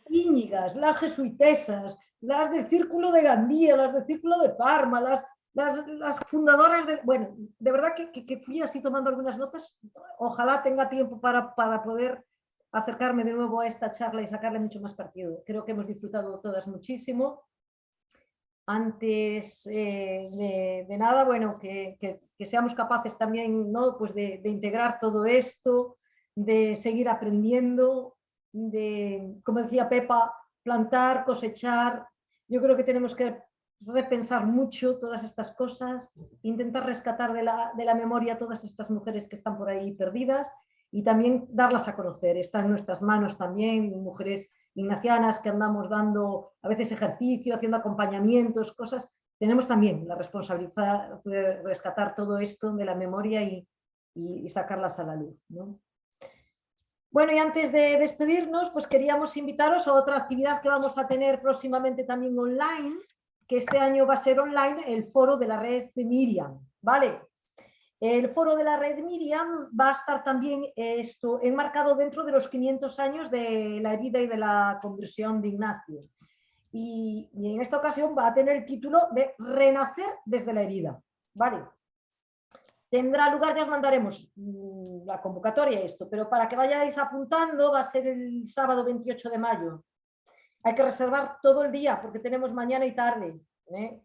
íñigas, las jesuitesas, las del Círculo de Gandía, las del Círculo de Parma, las fundadoras del... Bueno, de verdad que fui así tomando algunas notas. Ojalá tenga tiempo para poder acercarme de nuevo a esta charla y sacarle mucho más partido. Creo que hemos disfrutado todas muchísimo. Antes de nada, bueno, que seamos capaces también, ¿no? Pues de integrar todo esto, de seguir aprendiendo, de, como decía Pepa, plantar, cosechar. Yo creo que tenemos que repensar mucho todas estas cosas, intentar rescatar de la memoria a todas estas mujeres que están por ahí perdidas y también darlas a conocer. Está en nuestras manos también, mujeres ignacianas que andamos dando a veces ejercicio, haciendo acompañamientos, cosas. Tenemos también la responsabilidad de rescatar todo esto de la memoria y sacarlas a la luz, ¿no? Bueno, y antes de despedirnos, pues queríamos invitaros a otra actividad que vamos a tener próximamente también online, que este año va a ser online, el foro de la red Miriam, ¿vale? El foro de la red Miriam va a estar también enmarcado dentro de los 500 años de la herida y de la conversión de Ignacio. Y en esta ocasión va a tener el título de Renacer desde la herida, ¿vale? Tendrá lugar, ya os mandaremos la convocatoria y esto, pero para que vayáis apuntando va a ser el sábado 28 de mayo. Hay que reservar todo el día porque tenemos mañana y tarde, ¿eh?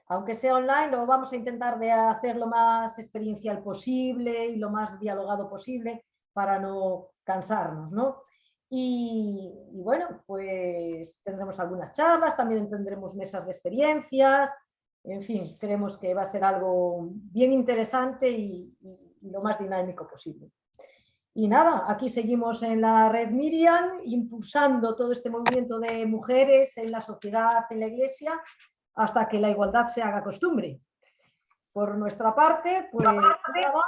Aunque sea online, lo vamos a intentar de hacer lo más experiencial posible y lo más dialogado posible para no cansarnos, ¿no? Y bueno, pues tendremos algunas charlas, también tendremos mesas de experiencias, en fin, creemos que va a ser algo bien interesante y lo más dinámico posible. Y nada, aquí seguimos en la red Miriam, impulsando todo este movimiento de mujeres en la sociedad, en la iglesia, hasta que la igualdad se haga costumbre. Por nuestra parte, pues nada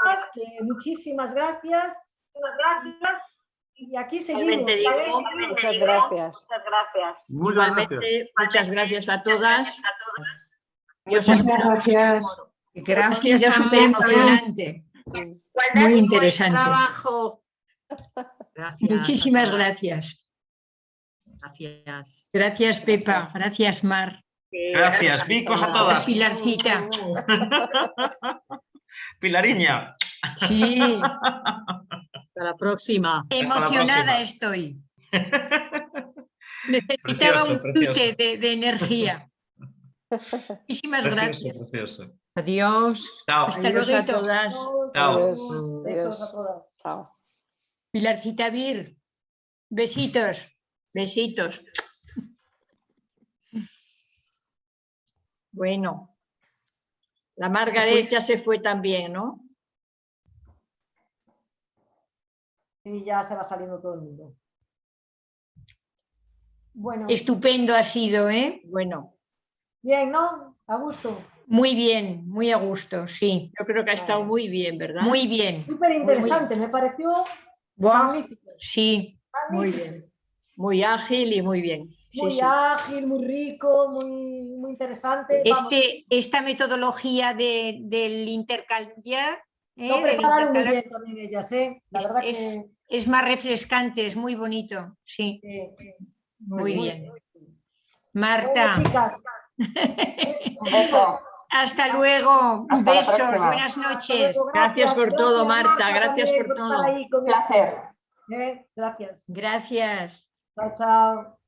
más, que muchísimas gracias. Y aquí seguimos. Muchas gracias. Igualmente, muchas gracias a todas. Muchas gracias. Gracias. Ha sido súper emocionante. Muy interesante. Trabajo. Gracias. Muchísimas gracias. Gracias. Gracias, Pepa. Gracias, Mar. Gracias, bicos a todas. Pilarcita. Pilariña. Sí. Hasta la próxima. Emocionada estoy. Necesitaba un chute de energía. Muchísimas gracias. Precioso. Adiós. Chao. Hasta luego a todas. Chao. Besos a todas. Chao. Pilarcita Vir. Besitos. Besitos. Bueno, la Margaret ya se fue también, ¿no? Sí, ya se va saliendo todo el mundo. Bueno, Estupendo ha sido, ¿eh? Bueno, bien, ¿no? A gusto. Muy bien, muy a gusto, sí. yo creo que ha estado muy bien, ¿verdad? Muy bien. Súper interesante, me pareció Buah, magnífico. sí. Muy Magnífico. bien. Muy ágil y muy bien. Sí, Muy sí. ágil, muy rico, muy interesante. Vamos, Esta metodología del intercambiar, lo del prepararon muy intercalar, bien también ellas, ¿eh? La verdad que... es más refrescante, es muy bonito, sí. Muy bien. Marta, Bueno, chicas. Un beso. hasta luego. Hasta la Besos, próxima. buenas noches. Gracias por todo, Marta, gracias también por estar todo. ahí con Placer. Gracias. Gracias. Chao, chao.